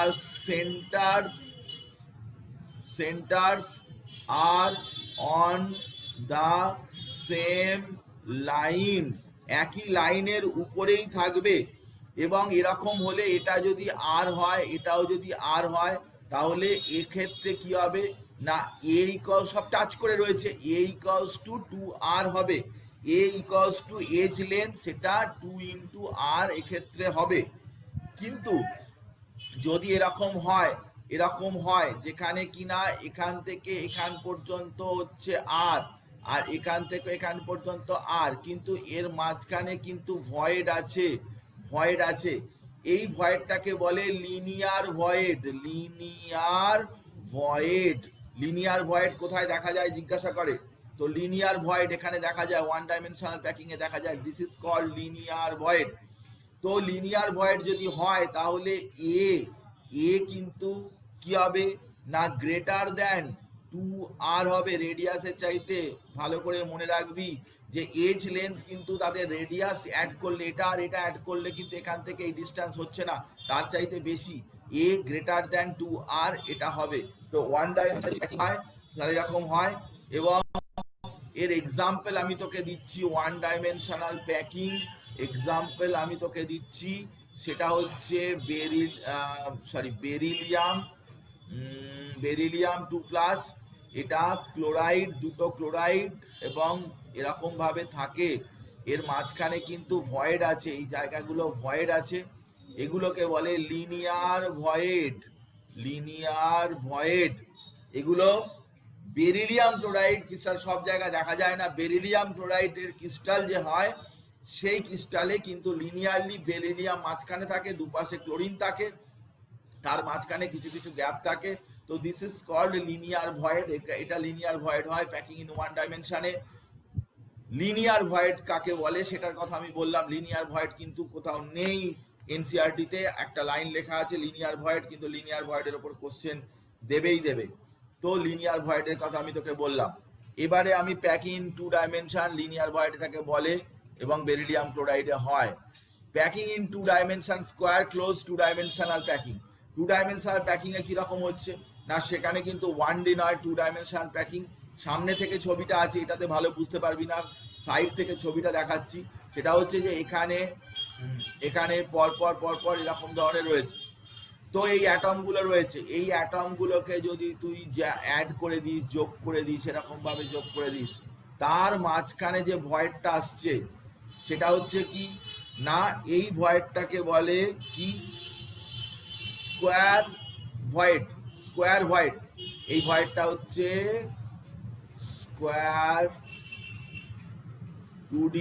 centres are on the same line, একই লাইনের উপরেই থাকবে। এবং এরকম হলে এটা যদি আর হয়, এটাও যদি আর হয়, তাহলে এক্ষেত্রে কি হবে না এ ইকুয়াল, সব টাচ করে রয়েছে, এ ইকুয়ালস টু 2r হবে। এ ইকুয়ালস টু এজ লেন্থ, সেটা 2 ইন্টু আর এক্ষেত্রে হবে। কিন্তু যদি এরকম হয় যেখানে কিনা এখান থেকে এখান পর্যন্ত হচ্ছে আর, আর এখান থেকে এখান পর্যন্ত আর, কিন্তু এর মাঝখানে কিন্তু ভয়েড আছে, এই ভয়েডটাকে বলে লিনিয়ার ভয়েড। কোথায় দেখা যায় জিজ্ঞাসা করে, তো লিনিয়ার ভয়েড এখানে দেখা যায়, ওয়ান ডাইমেনশনাল প্যাকিং এ দেখা যায়। This is called linear void. তো লিনিয়ার ভয়েড যদি হয় তাহলে এ কিন্তু কি হবে না গ্রেটার দ্যান 2r হবে রেডিয়াসের চাইতে। ভালো করে মনে রাখবি যে এজ লেন্থ কিন্তু তাদের রেডিয়াস অ্যাড করলে, এটা আর এটা অ্যাড করলে কিন্তু এখান থেকে এই ডিস্টেন্স হচ্ছে না, তার চাইতে বেশি। এ গ্রেটার দ্যান 2r এটা হবে। তো ওয়ান ডাইমেনশনাল হয় তাহলে এরকম হয়। এবং এর এক্সাম্পল আমি তোকে দিচ্ছি, ওয়ান ডাইমেনশনাল প্যাকিং এক্সাম্পল আমি তোকে দিচ্ছি, সেটা হচ্ছে বেরিলিয়াম 2+। এটা ক্লোরাইড, দুটো ক্লোরাইড এবং এরকম ভাবে থাকে, এর মাঝখানে কিন্তু ভয়েড আছে, এই জায়গাগুলো ভয়েড আছে, এগুলোকে বলে লিনিয়ার ভয়েড। এগুলো বেরিলিয়াম ক্লোরাইড ক্রিস্টাল সব জায়গায় দেখা যায় না। বেরিলিয়াম ক্লোরাইডের ক্রিস্টাল যে হয় সেই ক্রিস্টালে কিন্তু লিনিয়ারলি বেরিলিয়াম মাঝখানে থাকে, দুপাশে ক্লোরিন থাকে, তার মাঝখানে কিছু কিছু গ্যাপ থাকে। তো this is called linear void. এটা লিনিয়ার ভয়েড হয় প্যাকিং ইন ওয়ান ডাইমেনশনে। লিনিয়ার ভয়েড কাকে বলে সেটার কথা আমি বললাম। লিনিয়ার ভয়েড কিন্তু কোথাও নেই, এনসিইআরটি তে একটা লাইন লেখা আছে লিনিয়ার ভয়েড, কিন্তু লিনিয়ার ভয়েডের উপর কোশ্চেন দেবে। তো লিনিয়ার ভয়েডের কথা আমি তোকে বললাম। এবারে আমি packing in 2 dimension, linear void এটাকে বলে, এবং বেরিলিয়াম ক্লোরাইডে হয়। Packing in 2 dimension square close 2 dimensional packing. 2 dimensional packing এ কিরকম হচ্ছে না, সেখানে কিন্তু 1D নয়, 2 ডাইমেনশনাল প্যাকিং। সামনে থেকে ছবিটা আছে, এটাতে ভালো বুঝতে পারবি না, সাইড থেকে ছবিটা দেখাচ্ছি। সেটা হচ্ছে যে এখানে পরপর এরকম ধরনের রয়েছে। তো এই অ্যাটমগুলো রয়েছে, এই অ্যাটমগুলোকে যদি তুই অ্যাড করে দিস, যোগ করে দিস, এরকম ভাবে যোগ করে দিস, তার মাঝখানে যে ভয়েডটা আসছে সেটা হচ্ছে কি না, এই ভয়েডটাকে বলে কি স্কোয়ার ভয়েড। এই ভয়েডটা হচ্ছে স্কোয়ার 2D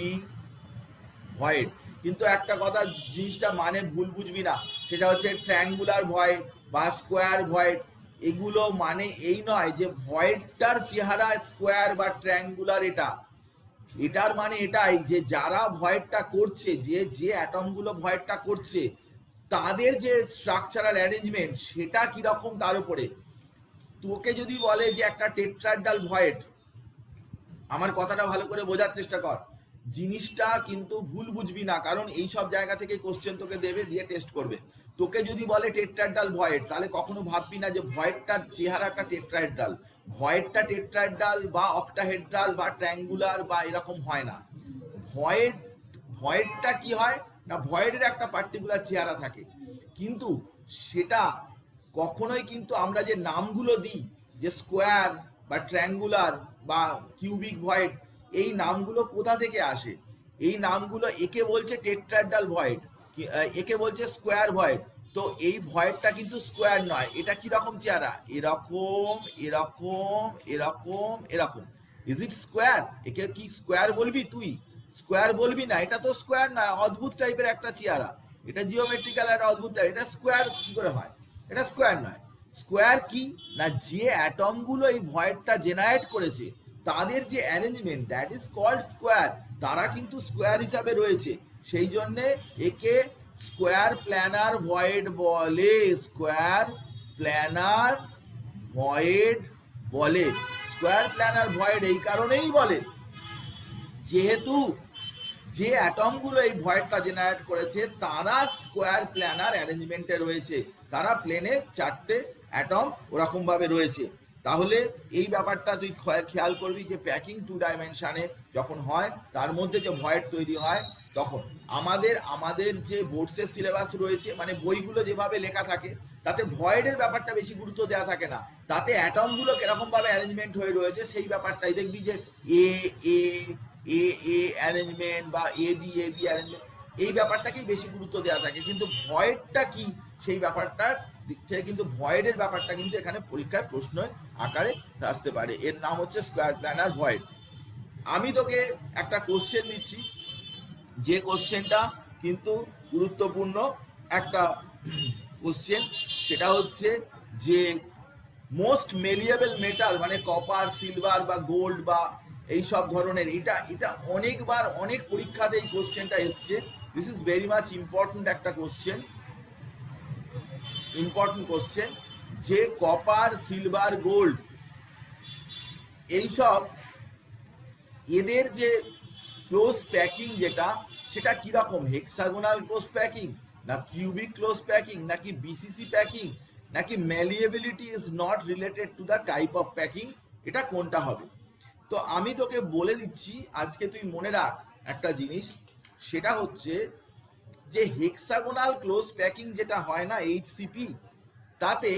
ভয়েড। কিন্তু একটা কথা, জিনিসটা মানে ভুল বুঝবি না, সেটা হচ্ছে ট্রায়াঙ্গুলার ভয়েড বা স্কোয়ার ভয়েড, এগুলো মানে এই নয় যে ভয়েডটার চেহারা স্কোয়ার বা ট্রায়াঙ্গুলার। এটার মানে এটাই যে যারা ভয়েডটা করছে, যে অ্যাটমগুলো ভয়েডটা করছে, তাদের যে স্ট্রাকচারাল অ্যারেঞ্জমেন্ট সেটা কিরকম তার উপরে। তোকে যদি বলে যে একটা টেট্রাহেড্রাল ভয়েড, আমার কথাটা ভালো করে বোঝার চেষ্টা কর, জিনিসটা কিন্তু ভুল বুঝবি না, কারণ এই সব জায়গা থেকে কোশ্চেন তোকে দেবে, দিয়ে টেস্ট করবে। তোকে যদি বলে টেট্রাহেড্রাল ভয়েড, তাহলে কখনো ভাববি না যে ভয়েডটার চেহারাটা টেট্রাহেড্রাল। ভয়েডটা টেট্রাহেড্রাল বা অক্টাহেড্রাল বা ট্রায়াঙ্গুলার বা এরকম হয় না। ভয়েডটা কি হয় না, ভয়েডের একটা পার্টিকুলার চেহারা থাকে, কিন্তু সেটা কখনোই কিন্তু আমরা যে নামগুলো দিই, যে স্কোয়ার বা ট্রায়াঙ্গুলার বা কিউবিক ভয়েড, এই নামগুলো কোথা থেকে আসে? এই নামগুলো, একে বলছে টেট্রাডাল ভয়েড, একে বলছে স্কোয়ার ভয়েড। তো এই ভয়েডটা কিন্তু স্কোয়ার নয়, এটা কিরকম চেহারা? এরকম এরকম এরকম এরকম। Is it square? একে কি স্কোয়ার বলবি তুই? স্কোয়ার বলবি না, এটা তো স্কোয়ার না, অদ্ভুত টাইপের একটা চেহারা, এটা জিওমেট্রিক্যাল একটা অদ্ভুত টাইপ, এটা স্কোয়ার কি করে হয়? এটা স্কোয়ার নয়। স্কোয়ার কি না, যে অ্যাটমগুলো এই ভয়েডটা জেনারেট করেছে তাদের যে arrangement, that is called square, তারা কিন্তু স্কোয়ার হিসাবে রয়েছে, সেই জন্যে একে স্কোয়ার প্ল্যানার ভয়েড বলে, স্কোয়ার প্ল্যানার ভয়েড বলে। স্কোয়ার প্ল্যানার ভয়েড এই কারণেই বলে যেহেতু যে অ্যাটমগুলো এই ভয়েডটা জেনারেট করেছে তারা স্কোয়ার প্ল্যানার অ্যারেঞ্জমেন্টে রয়েছে, তারা প্লেনে চারটে অ্যাটম ওরকম ভাবে রয়েছে। তাহলে এই ব্যাপারটা তুই খেয়াল করবি যে প্যাকিং 2 ডাইমেনশনে যখন হয় তার মধ্যে যে ভয়েড তৈরি হয়, তখন আমাদের যে বোর্ডসের সিলেবাস রয়েছে, মানে বইগুলো যেভাবে লেখা থাকে, তাতে ভয়েডের ব্যাপারটা বেশি গুরুত্ব দেওয়া থাকে না, তাতে অ্যাটমগুলো কিরকম ভাবে অ্যারেঞ্জমেন্ট হয়ে রয়েছে সেই ব্যাপারটাই দেখবি, যে এ এ এ এ অ্যারেঞ্জমেন্ট বা এ বি অ্যারেঞ্জমেন্ট, এই ব্যাপারটাকেই বেশি গুরুত্ব দেওয়া থাকে। কিন্তু ভয়েডটা কি সেই ব্যাপারটার দিক থেকে কিন্তু ভয়েডের ব্যাপারটা কিন্তু এখানে পরীক্ষায় প্রশ্ন আকারে আসতে পারে। এর নাম হচ্ছে স্কোয়ার প্ল্যানার ভয়েড। আমি তোকে একটা কোশ্চেন দিচ্ছি, যে কোশ্চেনটা কিন্তু গুরুত্বপূর্ণ একটা কোশ্চেন, সেটা হচ্ছে যে মোস্ট মেলিয়েবল মেটাল, মানে কপার, সিলভার বা গোল্ড বা এই সব ধরনের, এটা অনেকবার অনেক পরীক্ষাতে এই কোশ্চেনটা এসছে। This is very much important একটা কোশ্চেন, যে কপার, সিলভার, গোল্ড এইসব, এদের যে ক্লোজ প্যাকিং যেটা, সেটা কিরকম? হেক্সাগোনাল ক্লোজ প্যাকিং, না কিউবিক ক্লোজ প্যাকিং, নাকি বিসিসি প্যাকিং, নাকি malleability is not related to the type of packing, এটা কোনটা হবে? তো আমি তোকে বলে দিচ্ছি, আজকে তুই মনে রাখ একটা জিনিস, সেটা হচ্ছে যে হেক্সাগোনাল ক্লোজ প্যাকিং যেটা হয় না, এইচসিপি, তাতে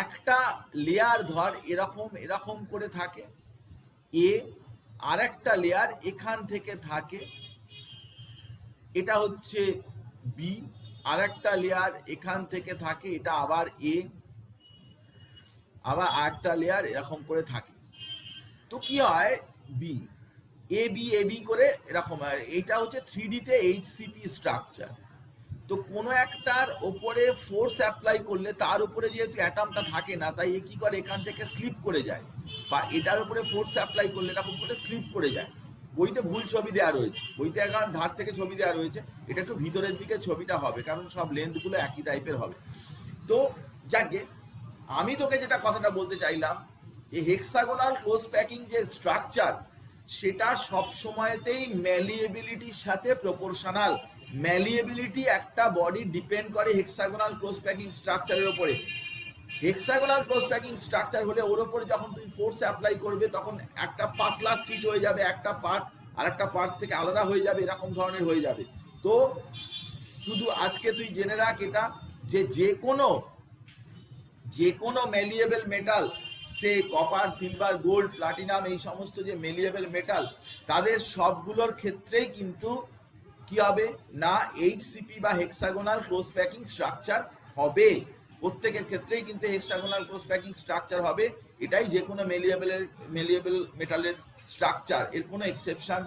একটা লেয়ার ধর এরকম এরকম করে থাকে, এ, আর একটা লেয়ার এখান থেকে থাকে, এটা হচ্ছে বি, আর একটা লেয়ার এখান থেকে থাকে, এটা আবার এ, আবার আরেকটা লেয়ার এরকম করে থাকে। তো কি হয়, বি এ বি করে এরকম হয়। এইটা হচ্ছে 3D-তে এইচসিপি স্ট্রাকচার। তো কোনো একটার ওপরে ফোর্স অ্যাপ্লাই করলে তার উপরে যেহেতু অ্যাটমটা থাকে না, তাই এ কি করে, এখান থেকে স্লিপ করে যায়, বা এটার উপরে ফোর্স অ্যাপ্লাই করলে এরকম করে স্লিপ করে যায়। বইতে ভুল ছবি দেওয়া রয়েছে, বইতে এখন ধার থেকে ছবি দেওয়া রয়েছে, এটা একটু ভিতরের দিকে ছবিটা হবে, কারণ সব লেন্থগুলো একই টাইপের হবে। তো যাকে আমি তোকে যেটা কথাটা বলতে চাইলাম, যে হেক্সাগোনাল ক্লোজ প্যাকিং যে স্ট্রাকচার, সেটা সব সময়তেই ম্যালিয়েবিলিটির সাথে প্রপোর্শনাল। ম্যালিয়েবিলিটি একটা বডি ডিপেন্ড করে হেক্সাগোনাল ক্লোজ প্যাকিং স্ট্রাকচারের উপরে। হেক্সাগোনাল ক্লোজ প্যাকিং স্ট্রাকচার হলে ওর উপরে যখন তুমি ফোর্স অ্যাপ্লাই করবে, তখন একটা পাতলা সিট হয়ে যাবে, একটা পার্ট আর একটা পার্ট থেকে আলাদা হয়ে যাবে, এরকম ধরনের হয়ে যাবে। তো শুধু আজকে তুই জেনে রাখ এটা, যে কোনো ম্যালিয়েবল মেটাল, সে কপার, সিলভার, গোল্ড, প্লাটিনাম, এই সমস্ত যে ম্যালিয়েবল মেটাল, তাদের সবগুলোর ক্ষেত্রেই কিন্তু কি হবে না, এইচসিপি বা হেক্সাগোনাল ক্লোজ প্যাকিং স্ট্রাকচার হবে। প্রত্যেকের ক্ষেত্রেই কিন্তু হেক্সাগোনাল ক্লোজ প্যাকিং স্ট্রাকচার হবে, এটাই যে কোনো ম্যালিয়েবল মেটালের স্ট্রাকচার, এর কোনো এক্সেপশন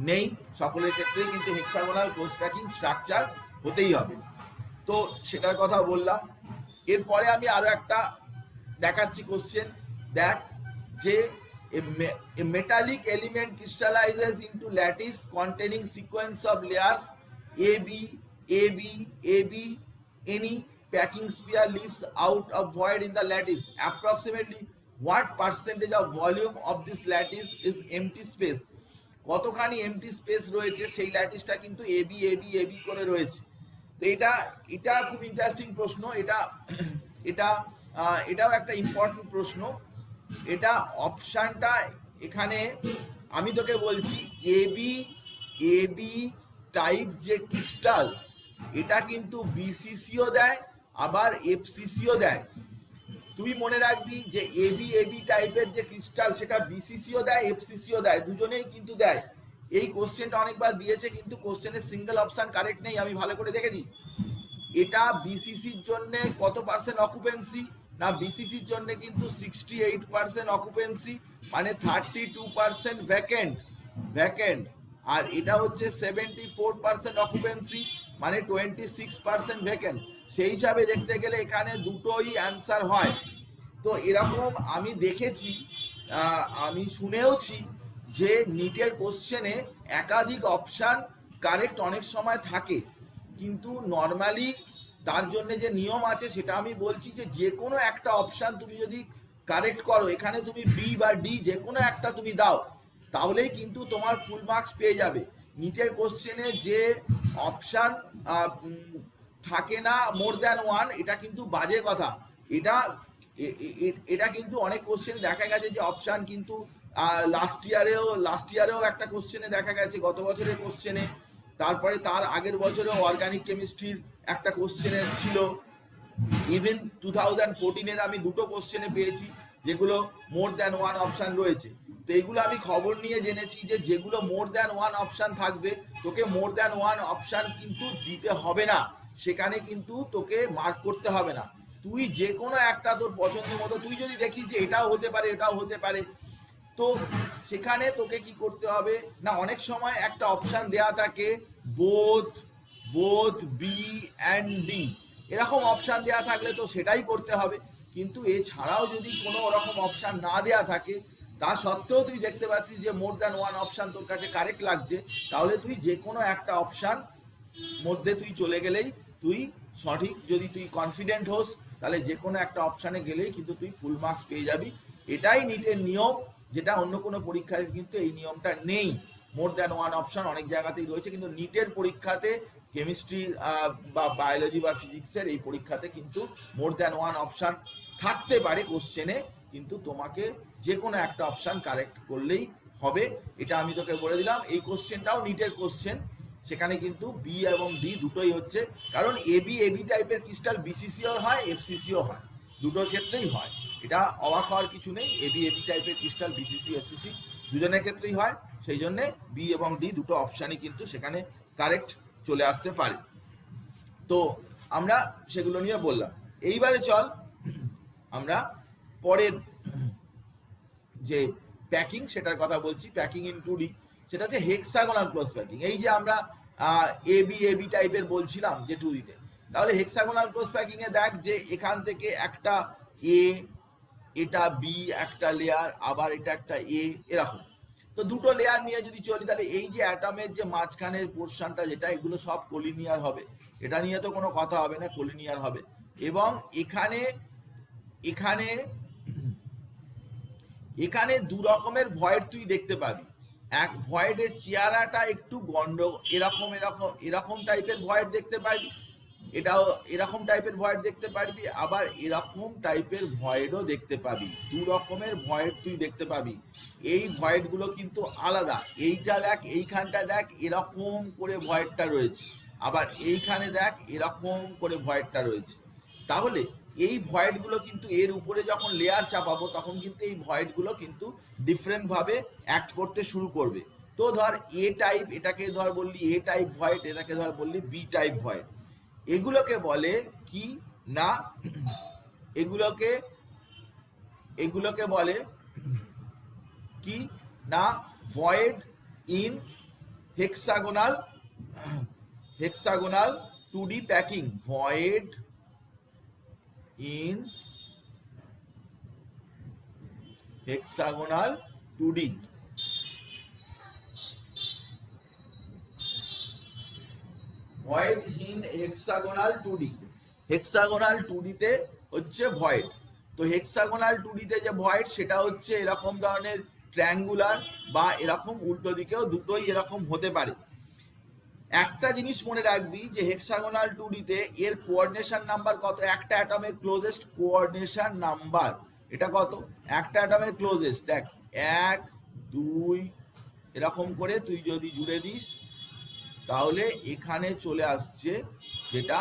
নেই, সকলের ক্ষেত্রেই কিন্তু হেক্সাগোনাল ক্লোজ প্যাকিং স্ট্রাকচার হতেই হবে। তো সেটার কথা বললাম। এরপরে আমি আরো একটা দেখাচ্ছি কোশ্চেন, দেখ, যে a metallic element crystallizes into lattice containing sequence of layers AB, AB, AB. Any packing sphere leaves out of void in the lattice. Approximately what percentage of volume of this lattice is empty space? কতখানি এমটি স্পেস রয়েছে সেই ল্যাটিসটা কিন্তু এবি এবি এবি করে রয়েছে। তো এটা খুব ইন্টারেস্টিং প্রশ্ন, এটাও একটা ইম্পর্টেন্ট প্রশ্ন। এটা অপশানটা এখানে আমি তোকে বলছি, এবি টাইপ যে ক্রিস্টাল, এটা কিন্তু বিসিসিও দেয়, আবার এফসিসিও দেয়। তুই মনে রাখবি যে এবি এবি টাইপের যে ক্রিস্টাল সেটা বিসিসিও দেয় এফসিসিও দেয়, দুজনেই কিন্তু দেয়। এই কোশ্চেনটা অনেকবার দিয়েছে কিন্তু কোশ্চেনের সিঙ্গেল অপশন কারেক্ট নেই, আমি ভালো করে দেখেছি। এটা বিসিসির জন্য কত পার্সেন্ট অকুপেন্সি না, বিসিসির জন্য কিন্তু 68% অকুপেন্সি, মানে 32% ভ্যাকেন্ট ভ্যাকেন্ট। আর এটা হচ্ছে 74% অকুপেন্সি, মানে 26% ভ্যাকেন্ট। সেই হিসাবে দেখতে গেলে এখানে দুটোই অ্যান্সার হয়। তো এরকম আমি দেখেছি, আমি শুনেওছি যে নিটের কোশ্চেনে একাধিক অপশান কারেক্ট অনেক সময় থাকে, কিন্তু নর্মালি তার জন্য যে নিয়ম আছে সেটা আমি বলছি যে যে কোনো একটা অপশান তুমি যদি কারেক্ট করো, এখানে তুমি বি বা ডি যে কোনো একটা তুমি দাও, তাহলেই কিন্তু তোমার ফুল মার্কস পেয়ে যাবে। নিটের কোশ্চেনে যে অপশান থাকে না মোর দ্যান ওয়ান, এটা কিন্তু বাজে কথা। এটা এটা কিন্তু অনেক কোশ্চেন দেখা গেছে যে অপশান কিন্তু লাস্ট ইয়ারেও একটা কোশ্চেনে দেখা গেছে, গত বছরের কোশ্চেনে, তারপরে তার আগের বছরেও অর্গানিক কেমিস্ট্রির একটা কোশ্চেনে ছিল, ইভেন 2014-এর আমি দুটো কোশ্চেনে পেয়েছি যেগুলো মোর দ্যান ওয়ান অপশান রয়েছে। তো এইগুলো আমি খবর নিয়ে জেনেছি যে যেগুলো মোর দ্যান ওয়ান অপশান থাকবে তোকে মোর দ্যান ওয়ান অপশান কিন্তু দিতে হবে না, সেখানে কিন্তু তোকে মার্ক করতে হবে না। তুই যে কোনো একটা তোর পছন্দ মতো, তুই যদি দেখিস যে এটাও হতে পারে এটাও হতে পারে, তো সেখানে তোকে কি করতে হবে না, অনেক সময় একটা অপশান দেয়া থাকে both both B and D, এরকম অপশান দেয়া থাকলে তো সেটাই করতে হবে। কিন্তু এছাড়াও যদি কোনো ওরকম অপশান না দেয়া থাকে, তা সত্ত্বেও তুই দেখতে পাচ্ছিস যে মোর দ্যান ওয়ান অপশান তোর কাছে কারেক্ট লাগছে, তাহলে তুই যে কোনো একটা অপশান মধ্যে তুই চলে গেলেই তুই সঠিক, যদি তুই কনফিডেন্ট হোস তাহলে যে কোনো একটা অপশানে গেলেই কিন্তু তুই ফুল মার্কস পেয়ে যাবি। এটাই নিটের নিয়ম, যেটা অন্য কোনো পরীক্ষায় কিন্তু এই নিয়মটা নেই। মোর দ্যান ওয়ান অপশান অনেক জায়গাতেই রয়েছে, কিন্তু নিটের পরীক্ষাতে কেমিস্ট্রি বা বায়োলজি বা ফিজিক্সের এই পরীক্ষাতে কিন্তু মোর দ্যান ওয়ান অপশান থাকতে পারে কোশ্চেনে, কিন্তু তোমাকে যে কোনো একটা অপশান কারেক্ট করলেই হবে। এটা আমি তোকে বলে দিলাম। এই কোশ্চেনটাও নিটের কোশ্চেন, সেখানে কিন্তু বি এবং ডি দুটোই হচ্ছে, কারণ এবি এবি টাইপের ক্রিস্টাল বিসিসিও হয় এফসিসিও হয়, দুটোর ক্ষেত্রেই হয়। এটা অবাক হওয়ার কিছু নেই, এবি এবি টাইপের ক্রিস্টাল বিসিসি এফসিসি দুজনের ক্ষেত্রেই হয়, সেই জন্যে বি এবং ডি দুটো অপশানই কিন্তু সেখানে কারেক্ট চলে আসতে পারে। তো আমরা সেগুলো নিয়ে বললাম। এইবারে চল আমরা পরের যে প্যাকিং সেটার কথা বলছি, প্যাকিং ইন 2D, সেটা হচ্ছে হেক্সাগোনাল ক্লোজ প্যাকিং। এই যে আমরা এবি এবি টাইপের বলছিলাম যে 2D-তে, তাহলে হেক্সাগোনাল ক্লোজ প্যাকিং এ দেখ যে এখান থেকে একটা এ, এটা বি একটা লেয়ার, আবার এটা একটা এ, এরকম। তো দুটো লেয়ার নিয়ে যদি চলি তাহলে এই যে অ্যাটমের যে মাঝখানের পোর্শনটা যেটা, এগুলো সব কোলিনিয়ার হবে, এটা নিয়ে তো কোনো কথা হবে না, কোলিনিয়ার হবে। এবং এখানে এখানে এখানে দু রকমের ভয়েড তুই দেখতে পাবি। এক ভয়েডের চেহারাটা একটু এরকম এরকম এরকম টাইপের ভয়েড দেখতে পাবি, এটাও এরকম টাইপের ভয়েড দেখতে পারবি, আবার এরকম টাইপের ভয়েডও দেখতে পাবি। দু রকমের ভয়েড তুই দেখতে পাবি। এই ভয়েডগুলো কিন্তু আলাদা। এইটা দেখ, এইখানটা দেখ এরকম করে ভয়েডটা রয়েছে, আবার এইখানে দেখ এরকম করে ভয়েডটা রয়েছে। তাহলে এই ভয়েডগুলো কিন্তু এর উপরে যখন লেয়ার চাপাবো তখন কিন্তু এই ভয়েডগুলো কিন্তু ডিফারেন্ট ভাবে অ্যাক্ট করতে শুরু করবে। তো ধর এ টাইপ, এটাকে ধর বললি এ টাইপ ভয়েড, এটাকে ধর বললি বি টাইপ ভয়েড। এগুলোকে বলে কি না, এগুলোকে এগুলোকে বলে কি না void in hexagonal 2D packing. Void in hexagonal 2D। void in hexagonal 2D, hexagonal 2D তে হচ্ছে ভয়েড। তো হেক্সাগোনাল 2D তে যে ভয়েড সেটা হচ্ছে এরকম ধরনের ট্রায়াঙ্গুলার, বা এরকম উল্টো দিকেও দুটোই এরকম হতে পারে। একটা জিনিস মনে রাখবি যে হেক্সাগোনাল 2D তে এর কোঅর্ডিনেশন নাম্বার কত, একটা অ্যাটমের ক্লোজেস্ট কোঅর্ডিনেশন নাম্বার এটা কত, একটা অ্যাটমের ক্লোজেস্ট দেখ 1 2 এরকম করে তুই যদি জুড়ে দিস তাহলে এখানে চলে আসছে যেটা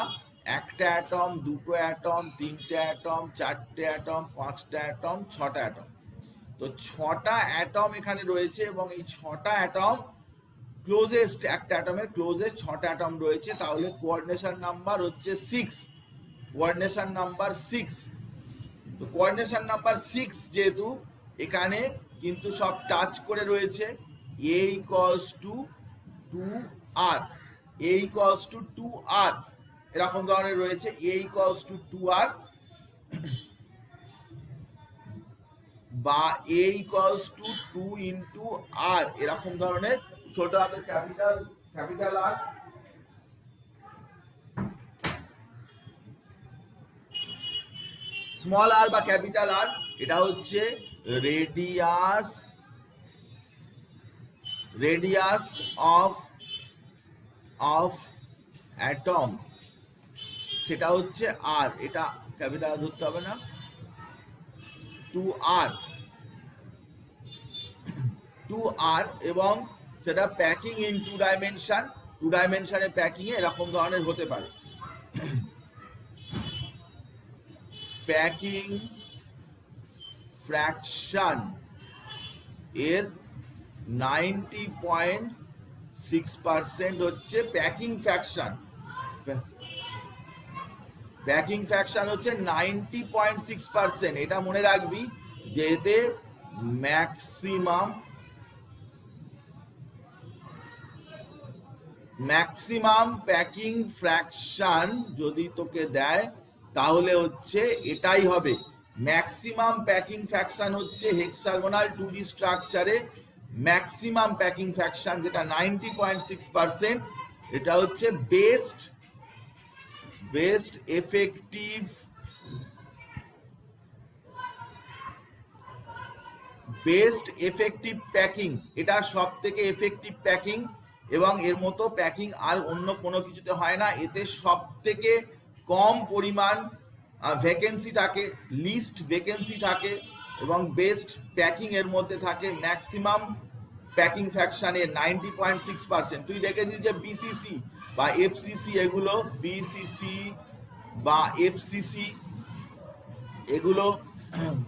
একটা অ্যাটম, দুটো অ্যাটম, তিনটে অ্যাটম, চারটে অ্যাটম, পাঁচটা অ্যাটম, ছটা অ্যাটম। তো ছটা অ্যাটম এখানে রয়েছে এবং এই ছটা অ্যাটম ক্লোজেস্ট, একটা অ্যাটমের ক্লোজেস্ট ছটা অ্যাটম রয়েছে, তাহলে কোঅর্ডিনেশন নাম্বার হচ্ছে 6। Coordination number 6। তো কোঅর্ডিনেশন নাম্বার 6 যেহেতু এখানে কিন্তু সব টাচ করে রয়েছে, a equals two 2r, a equals two 2r এরকম ধরনের রয়েছে, a ইকুয়ালস টু 2r বা a equals two 2 into r এরকম ধরনের ছোট হাতের ক্যাপিটাল আর, স্মল আর বা ক্যাপিটাল আর, এটা হচ্ছে রেডিয়াস অফ অ্যাটম, সেটা হচ্ছে আর, এটা ক্যাপিটাল ধরতে হবে না, 2r, 2r, এবং সেটা প্যাকিং ইন 2 ডাইমেনশন, 2 ডাইমেনশনে প্যাকিং এ এরকম ধরনের হতে পারে। প্যাকিং ফ্র্যাকশন এর 90.6% হচ্ছে প্যাকিং ফ্র্যাকশন। প্যাকিং ফ্র্যাকশন হচ্ছে 90.6%। এটা মনে রাখবি যে এতে ম্যাক্সিমাম প্যাকিং ফ্র্যাকশন যদি তোকে দেয় তাহলে হচ্ছে এটাই হবে। ম্যাক্সিমাম প্যাকিং ফ্র্যাকশন হচ্ছে হেক্সাগোনাল 2D স্ট্রাকচারে ম্যাক্সিমাম প্যাকিং ফ্র্যাকশন যেটা 90.6%, এটা হচ্ছে বেস্ট এফেক্টিভ প্যাকিং, এটা সব থেকে এফেক্টিভ প্যাকিং, এবং এর মতো প্যাকিং আর অন্য কোনো কিছুতে হয় না। এতে সব থেকে কম পরিমাণ ভ্যাকেন্সি থাকে, লিস্ট ভ্যাকেন্সি থাকে, এবং বেস্ট প্যাকিং এর মধ্যে থাকে। ম্যাক্সিমাম প্যাকিং ফ্র্যাকশনে 90.6%। তুই দেখেছিস যে বিসিসি বা এফসিসি, এগুলো বিসিসি বা এফসিসি, এগুলো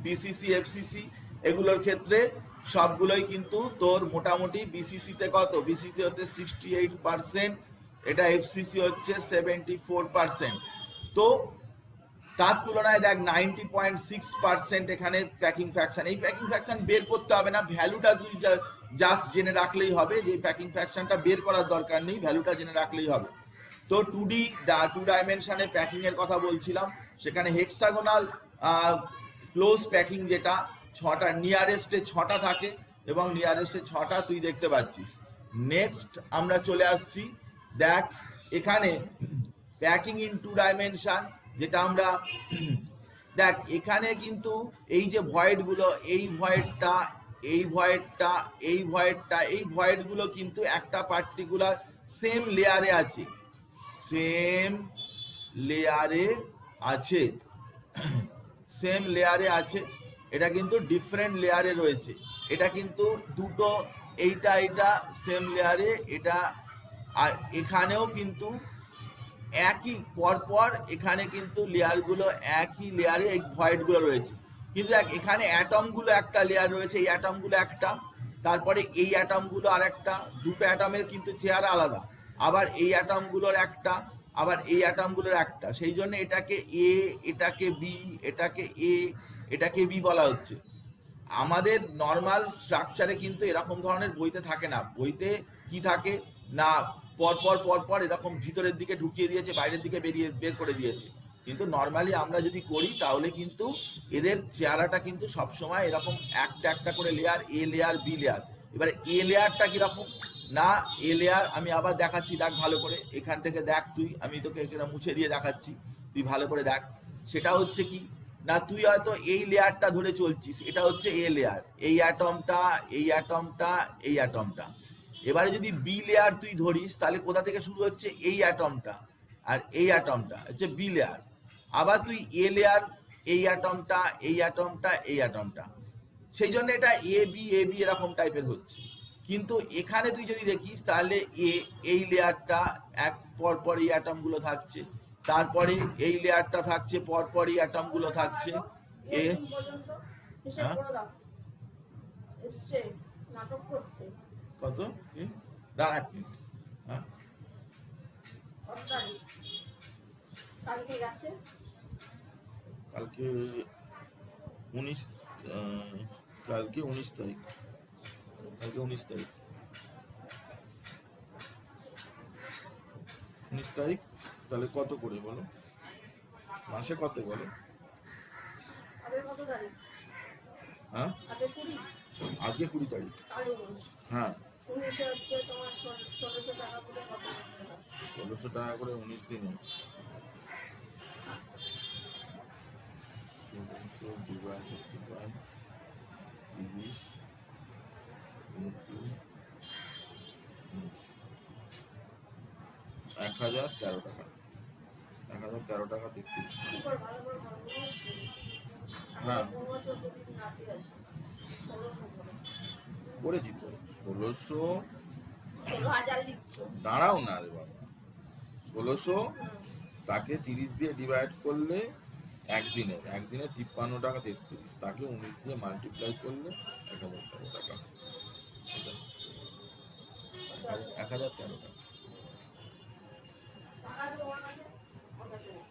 বিসিসি এফসিসি এগুলোর ক্ষেত্রে সবগুলোই কিন্তু তোর মোটামুটি বিসিসিতে কত, বিসিসি হচ্ছে 68%, এটা এফসিসি হচ্ছে 74%। তো তার তুলনায় দেখ 90.6% এখানে প্যাকিং ফ্র্যাকশন। এই প্যাকিং ফ্র্যাকশন বের করতে হবে না, ভ্যালুটা তুই জাস্ট জেনে রাখলেই হবে, যে প্যাকিং ফ্র্যাকশনটা বের করার দরকার নেই, ভ্যালুটা জেনে রাখলেই হবে। তো 2 ডাইমেনশনে প্যাকিং এর কথা বলছিলাম, সেখানে হেক্সাগোনাল ক্লোজ প্যাকিং যেটা ছটা, নিয়ারেস্টে ছটা থাকে, এবং নিয়ারেস্টে ছটা তুই দেখতে পাচ্ছিস। নেক্সট আমরা চলে আসছি, দেখ এখানে প্যাকিং ইন 2 ডাইমেনশন, যেটা আমরা দেখ এখানে কিন্তু এই যে ভয়েডগুলো, এই ভয়েডটা, এই ভয়েডটা, এই ভয়েডটা, এই ভয়েডগুলো কিন্তু একটা পার্টিকুলার সেম লেয়ারে আছে, সেম লেয়ারে আছে, সেম লেয়ারে আছে, এটা কিন্তু ডিফারেন্ট লেয়ারে রয়েছে। এটা কিন্তু দুটো, এইটা সেম লেয়ারে, এটা আর এখানেও কিন্তু একই পরপর, এখানে কিন্তু লেয়ারগুলো একই লেয়ারে এই ভয়েডগুলো রয়েছে, কিন্তু দেখ এখানে অ্যাটমগুলো একটা লেয়ার রয়েছে, এই অ্যাটমগুলো একটা, তারপরে এই অ্যাটমগুলো আর একটা, দুটো অ্যাটমের কিন্তু চেহারা আলাদা, আবার এই অ্যাটমগুলোর একটা, আবার এই অ্যাটমগুলোর একটা, সেই জন্য এটাকে এ, এটাকে বি, এটাকে এ, এটাকে বি বলা হচ্ছে। আমাদের নর্মাল স্ট্রাকচারে কিন্তু এরকম ধরনের বইতে থাকে না। বইতে কি থাকে না, পরপর এরকম ভিতরের দিকে ঢুকিয়ে দিয়েছে, বাইরের দিকে বের করে দিয়েছে। কিন্তু নর্মালি আমরা যদি করি তাহলে কিন্তু এদের চেহারাটা কিন্তু সবসময় এরকম একটা একটা করে লেয়ার, এ লেয়ার, বি লেয়ার। এবারে এ লেয়ারটা কিরকম না, এ লেয়ার আমি আবার দেখাচ্ছি, দেখ ভালো করে, এখান থেকে দেখ তুই, আমি তোকে এখানে মুছে দিয়ে দেখাচ্ছি, তুই ভালো করে দেখ। সেটা হচ্ছে কি না, তুই হয়তো এই লেয়ারটা ধরে চলছিস, এটা হচ্ছে এ লেয়ার, এই অ্যাটমটা, এই অ্যাটমটা, এই অ্যাটমটা। এবারে যদি বি লেয়ার তুই ধরিস, তাহলে কোথা থেকে শুরু হচ্ছে, এই অ্যাটমটা আর এই অ্যাটমটা হচ্ছে বি লেয়ার। আবার তুই এ লেয়ার, এই অ্যাটমটা, এই অ্যাটমটা, এই অ্যাটমটা, সেই জন্য এটা এ বি এরকম টাইপের হচ্ছে। কিন্তু এখানে তুই যদি দেখিস তাহলে এই লেয়ারটা এক পর পর এই অ্যাটমগুলো থাকছে, তারপরে এই লেয়ারটা থাকছে, পরপরই অ্যাটম গুলো থাকছে এ। পর্যন্ত হিসাব হ্যাঁ? করে দাও। এসছে নাটক করতে কত কি? দাঁড়া এক মিনিট। হ্যাঁ, অর্থাৎ কালকে গেছে কালকে 19, কালকে 19 তারিখ, কালকে 19 তারিখ, 19 তারিখ। তাহলে কত করে বলো, মাসে কত বলো? আজকে কত তারিখ? হ্যাঁ, আজকে 20, আজকে 20 তারিখ। কাল 19। হ্যাঁ, 19 হচ্ছে তোমার 1600 টাকা করে কত? 1600 টাকা করে 19 দিনে। 1600 divided by 30 into 1013 টাকা, 1013 টাকা 33 কি পয়সা। করে ভালো করে ভালো হ্যাঁ। 15 বছর প্রতিদিন নাতি আছে 1600 করে করেছি তো 1600। 16,000 লিখছো। দাঁড়াও না রে বাবা, 1600 তাকে 30 দিয়ে ডিভাইড করলে একদিনে 53 টাকা 33, তাকে 19 দিয়ে মাল্টিপ্লাই করলে 1013 টাকা, 1013 টাকা। টাকা তো ওর কাছে, ওর কাছে নেই।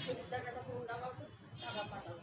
সেদিন টাকাটা ফোন লাগাও তো, টাকা পাঠাও।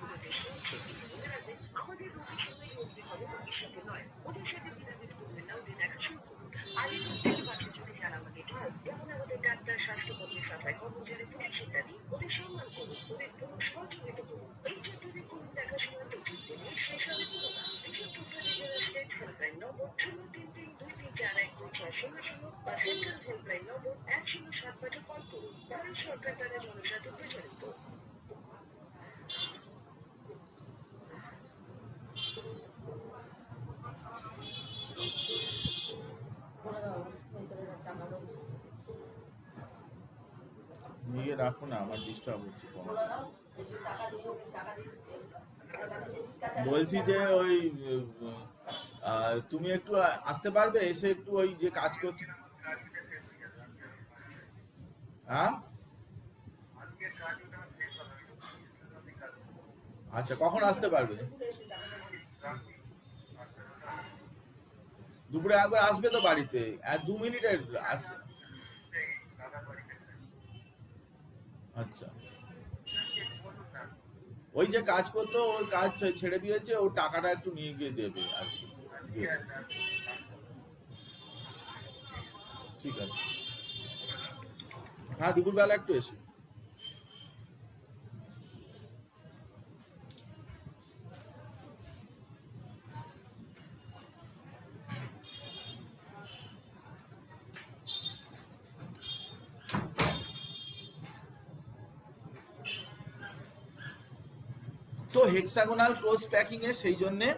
আমাদের রোগীর সঙ্গে রোগী হবে, রোগীর সাথে নয়। ওদের সাথে বিরাজিত করবেন না, ওদের দেখা শুরু করুন। আগে প্রত্যেক মাসে যদি যারা আমাদের হয়, যেমন আমাদের ডাক্তার, স্বাস্থ্যকর্মী, সাফাই কর্মচারী, পুলিশ ইত্যাদি, ওদের সম্মান করুন, ওদের পুরো সহযোগিতা করুন। এই যে যদি করুন দেখাশোনা তো ঠিক দেবে, সেই সাথে কোনো না। বিশেষ প্রকারের যারা স্টেট হেল্পলাইন নম্বর 03323412600 বা সেন্ট্রাল হেল্পলাইন নম্বর 107 কল করুন। ভারত সরকার দ্বারা জনস্বার্থে প্রচারিত। বলে দাও ভেতরে টাকা রয়েছে। নিয়ে রাখো না, আমার ডিস্টার্ব হচ্ছে। বলে দাও বেশি টাকা দিয়ে ওকে টাকা দিতে সে চিৎকার চালাচ্ছে। বলছি যে ওই তুমি একটু আসতে পারবে, এসে একটু ওই যে কাজ করতে। হ্যাঁ, আচ্ছা, কখন আসতে পারবে? দুপুরে একবার আসবে তো বাড়িতে, 2 মিনিটের আচ্ছা, ওই যে কাজ করতো, ওই কাজ ছেড়ে দিয়েছে, ও টাকাটা একটু নিয়ে গিয়ে দেবে আর কি। ঠিক আছে, হ্যাঁ, দুপুরবেলা একটু এসে। তো হেক্সাগোনাল ক্লোজ প্যাকিং এ সেই জন্যে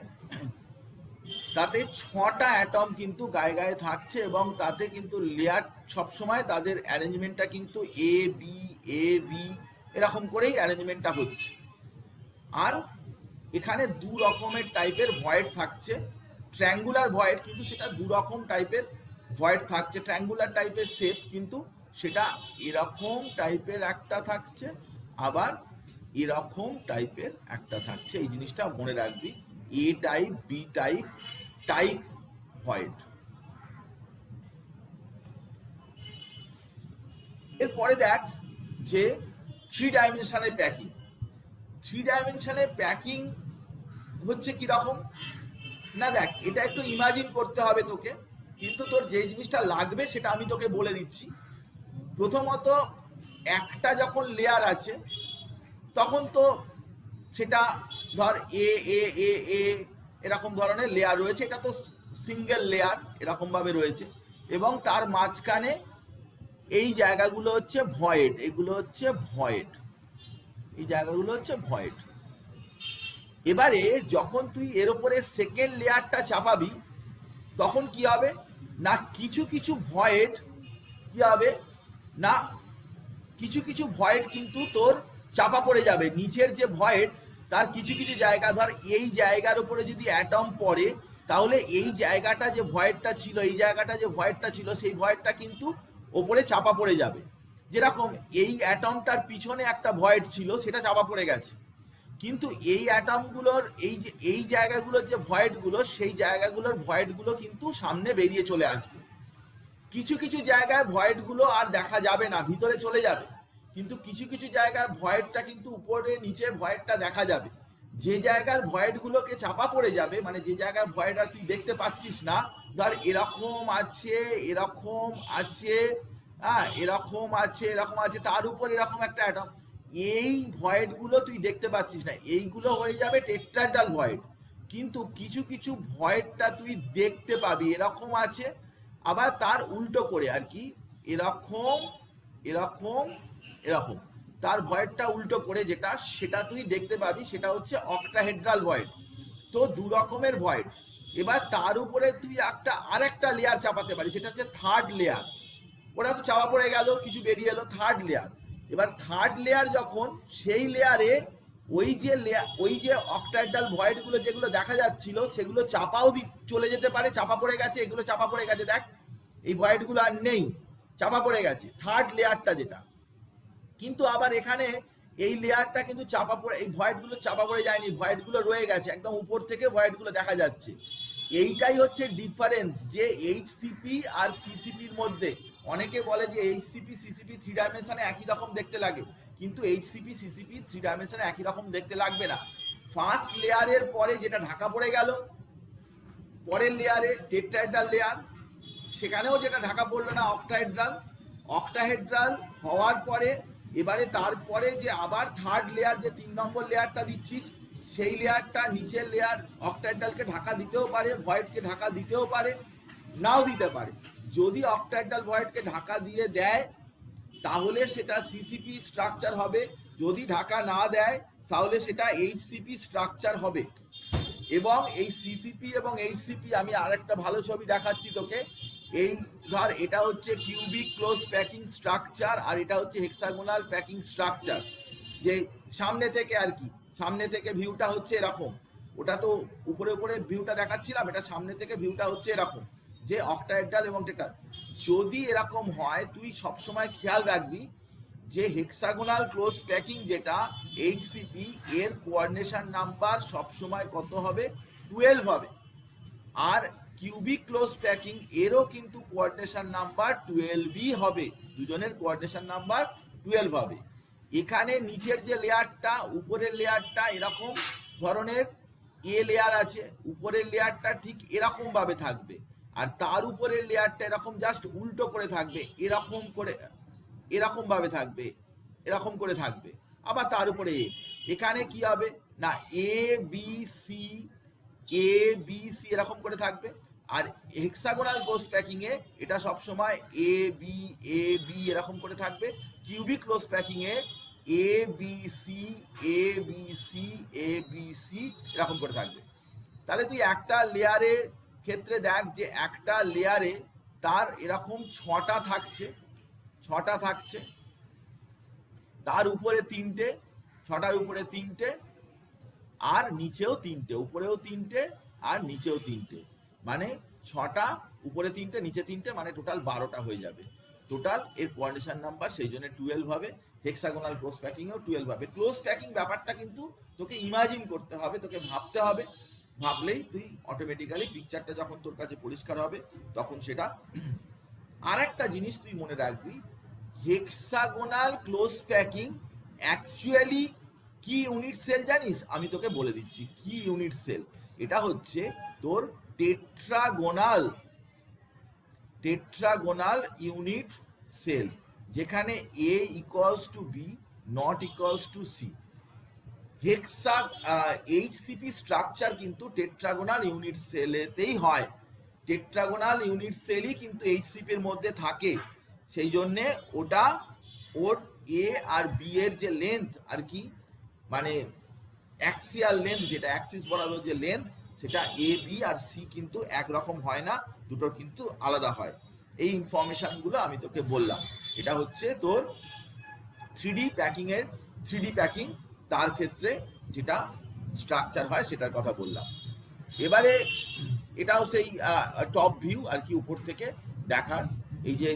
তাতে 6টা অ্যাটম কিন্তু গায়ে গায়ে থাকছে, এবং তাতে কিন্তু লেয়ার সবসময় তাদের অ্যারেঞ্জমেন্টটা কিন্তু এ বি এরকম করেই অ্যারেঞ্জমেন্টটা হচ্ছে। আর এখানে 2 রকমের টাইপের ভয়েড থাকছে। ট্রায়াঙ্গুলার ভয়েড, কিন্তু সেটা 2 রকম টাইপের ভয়েড থাকছে। ট্রায়াঙ্গুলার টাইপের শেপ, কিন্তু সেটা এরকম টাইপের একটা থাকছে, আবার এরকম টাইপের একটা থাকছে। এই জিনিসটা মনে রাখবি, A type, B type, type void. এরপরে দেখ যে 3 ডাইমেনশনের প্যাকিং। 3 ডাইমেনশনের প্যাকিং হচ্ছে কিরকম না, দেখ এটা একটু ইমাজিন করতে হবে তোকে কিন্তু তোর যে জিনিসটা লাগবে সেটা আমি তোকে বলে দিচ্ছি। প্রথমত একটা যখন লেয়ার আছে তখন তো সেটা ধর এ এ এ এ এরকম ধরনের লেয়ার রয়েছে, এটা তো সিঙ্গেল লেয়ার এরকম ভাবে রয়েছে, এবং তার মাঝখানে এই জায়গাগুলো হচ্ছে ভয়েড, এগুলো হচ্ছে ভয়েড, এই জায়গাগুলো হচ্ছে ভয়েড। এবারে যখন তুই এর উপরে সেকেন্ড লেয়ারটা চাপাবি তখন কি হবে না, কিছু কিছু ভয়েড কি হবে না, কিছু কিছু ভয়েড কিন্তু তোর চাপা পড়ে যাবে। নিচের যে ভয়েড তার কিছু কিছু জায়গা, ধর এই জায়গার উপরে যদি অ্যাটম পড়ে তাহলে এই জায়গাটা যে ভয়েডটা ছিল, এই জায়গাটা যে ভয়েডটা ছিল সেই ভয়েডটা কিন্তু ওপরে চাপা পড়ে যাবে। যেরকম এই অ্যাটমটার পিছনে একটা ভয়েড ছিল সেটা চাপা পড়ে গেছে, কিন্তু এই অ্যাটমগুলোর এই জায়গাগুলোর যে ভয়েডগুলো সেই জায়গাগুলোর ভয়েডগুলো কিন্তু সামনে বেরিয়ে চলে আসবে। কিছু কিছু জায়গায় ভয়েডগুলো আর দেখা যাবে না, ভিতরে চলে যাবে, কিন্তু কিছু কিছু জায়গায় ভয়েডটা কিন্তু উপরে নিচে ভয়েডটা দেখা যাবে। যে জায়গার ভয়েডগুলোকে চাপা পড়ে যাবে, মানে যে জায়গার ভয়েড আর তুই দেখতে পাচ্ছিস না, ধর এরকম আছে, এরকম আছে, হ্যাঁ এরকম আছে, এরকম আছে, তার উপর এরকম একটা অ্যাটম, এই ভয়েডগুলো তুই দেখতে পাচ্ছিস না, এইগুলো হয়ে যাবে টেট্রাহেড্রাল ভয়েড। কিন্তু কিছু কিছু ভয়েডটা তুই দেখতে পাবি এরকম আছে, আবার তার উল্টো করে আর কি, এরকম এরকম এরকম, তার ভয়েডটা উল্টো করে যেটা সেটা তুই দেখতে পাবি, সেটা হচ্ছে অক্টাহেড্রাল ভয়েড। তো দু রকমের ভয়েড। এবার তার উপরে তুই আরেকটা লেয়ার চাপাতে পারিস, সেটা হচ্ছে থার্ড লেয়ার। ওটা তো চাপা পড়ে গেল, কিছু বেরিয়ে এলো, থার্ড লেয়ার। এবার থার্ড লেয়ার যখন, সেই লেয়ারে ওই যে অক্টাহেড্রাল ভয়েডগুলো যেগুলো দেখা যাচ্ছিল সেগুলো চাপাও চলে যেতে পারে, চাপা পড়ে গেছে, এগুলো চাপা পড়ে গেছে, দেখ এই ভয়েডগুলো আর নেই, চাপা পড়ে গেছে থার্ড লেয়ারটা যেটা। কিন্তু আবার এখানে এই লেয়ারটা কিন্তু চাপা পড়ে, এই ভয়েডগুলো চাপা পড়ে যায়নি, ভয়েডগুলো রয়ে গেছে, একদম উপর থেকে ভয়েডগুলো দেখা যাচ্ছে। এইটাই হচ্ছে ডিফারেন্স, যে এইচসিপি আর সিসিপির মধ্যে। অনেকে বলে যে এইচসিপি সিসিপি 3 ডাইমেনশনে একই রকম দেখতে লাগে, কিন্তু এইচসিপি সিসিপি 3 ডাইমেনশনে একই রকম দেখতে লাগবে না। ফার্স্ট লেয়ারের পরে যেটা ঢাকা পড়ে গেল, পরের লেয়ারে টেট্রাহেড্রাল লেয়ার, সেখানেও যেটা ঢাকা পড়লো না অক্টাহেড্রাল, অক্টাহেড্রাল হওয়ার পরে এবারে তারপরে যে আবার থার্ড লেয়ার, যে 3 নম্বর লেয়ারটা দিচ্ছিস, সেই লেয়ারটা নিচের লেয়ার অক্টাহেড্রালকে ঢাকা দিতেও পারে, ভয়েডকে ঢাকা দিতেও পারে, নাও দিতে পারে। যদি অক্টাহেড্রাল ভয়েডকে ঢাকা দিয়ে দেয় তাহলে সেটা সিসিপি স্ট্রাকচার হবে, যদি ঢাকা না দেয় তাহলে সেটা এইচসিপি স্ট্রাকচার হবে। এবং এই সিসিপি এবং এইচসিপি আমি আরেকটা ভালো ছবি দেখাচ্ছি তোকে। এই ধর এটা হচ্ছে কিউবিক ক্লোজ প্যাকিং স্ট্রাকচার, আর এটা হচ্ছে হেক্সাগোনাল প্যাকিং স্ট্রাকচার। যে সামনে থেকে আর কি, সামনে থেকে ভিউটা হচ্ছে এরকম, ওটা তো উপরে উপরে ভিউটা দেখাচ্ছিলাম, এটা সামনে থেকে ভিউটা হচ্ছে এরকম, যে অক্টাহেড্রাল এবং টেট্রা। যদি এরকম হয় তুই সবসময় খেয়াল রাখবি যে হেক্সাগোনাল ক্লোজ প্যাকিং যেটা এইচসিপি, এর কোঅর্ডিনেশন নাম্বার সবসময় কত হবে, 12 হবে। আর কিউবিক ক্লোজ প্যাকিং এরও কিন্তু কোঅর্ডিনেশন নাম্বার 12ই হবে, দুজনের কোঅর্ডিনেশন নাম্বার 12 হবে। এখানে নিচের যে লেয়ারটা, উপরের লেয়ারটা এরকম ধরনের এ লেয়ার আছে, উপরের লেয়ারটা ঠিক এরকম ভাবে থাকবে, আর তার উপরের লেয়ারটা এরকম জাস্ট উল্টো করে থাকবে, এরকম করে, এরকম ভাবে থাকবে, এরকম করে থাকবে। আবার তার উপরে এখানে কি হবে না, এ বি সি এরকম করে থাকবে। আর হেক্সাগোনাল ক্লোজ প্যাকিং এ এটা সবসময় এ বি এরকম করে থাকবে। Cubic close packing A A B C এরকম করে থাকবে। তাহলে তুই একটা লেয়ারের ক্ষেত্রে দেখ যে একটা লেয়ারে তার এরকম 6টা থাকছে, তার উপরে 3টে, 6টার উপরে 3টে, আর নিচেও 3টে, উপরেও 3টে আর নিচেও 3টে, মানে 6টা, উপরে 3টে নিচে 3টে, মানে টোটাল 12টা হয়ে যাবে। টোটাল এর কোঅর্ডিনেশন নাম্বার সেই জন্য 12 হবে। হেক্সাগোনাল ক্লোজ প্যাকিংও 12 হবে। ক্লোজ প্যাকিং ব্যাপারটা কিন্তু তোকে ইমাজিন করতে হবে, তোকে ভাবতে হবে, ভাবলেই তুই অটোমেটিক্যালি পিকচারটা যখন তোর কাছে পরিষ্কার হবে তখন সেটা। আর একটা জিনিস তুই মনে রাখবি, হেক্সাগোনাল ক্লোজ প্যাকিং অ্যাকচুয়ালি কি ইউনিট সেল জানিস? আমি তোকে বলে দিচ্ছি কি ইউনিট সেল। এটা হচ্ছে তোর টেট্রাগোনাল টেট্রাগোনাল ইউনিট সেল, যেখানে A equals to B not equals to C। Hexa HCP structure কিন্তু টেট্রাগোনাল ইউনিট সেলেতেই হয়, টেট্রাগোনাল ইউনিট সেলই কিন্তু এইচসিপি এর মধ্যে থাকে। সেই জন্যে ওটা ওর এ আর বি এর যে লেন্থ আর কি, মানে অ্যাক্সিয়াল লেন্থ, যেটা অ্যাক্সিস বরাবর যে লেন্থ, সেটা এ বি আর সি কিন্তু একরকম হয় না, দুটোর কিন্তু আলাদা হয়। এই ইনফরমেশনগুলো আমি তোকে বললাম। এটা হচ্ছে তোর 3D প্যাকিংয়ের 3D প্যাকিং, তার ক্ষেত্রে যেটা স্ট্রাকচার হয় সেটার কথা বললাম। এবারে এটাও সেই টপ ভিউ আর কি, উপর থেকে দেখার। এই যে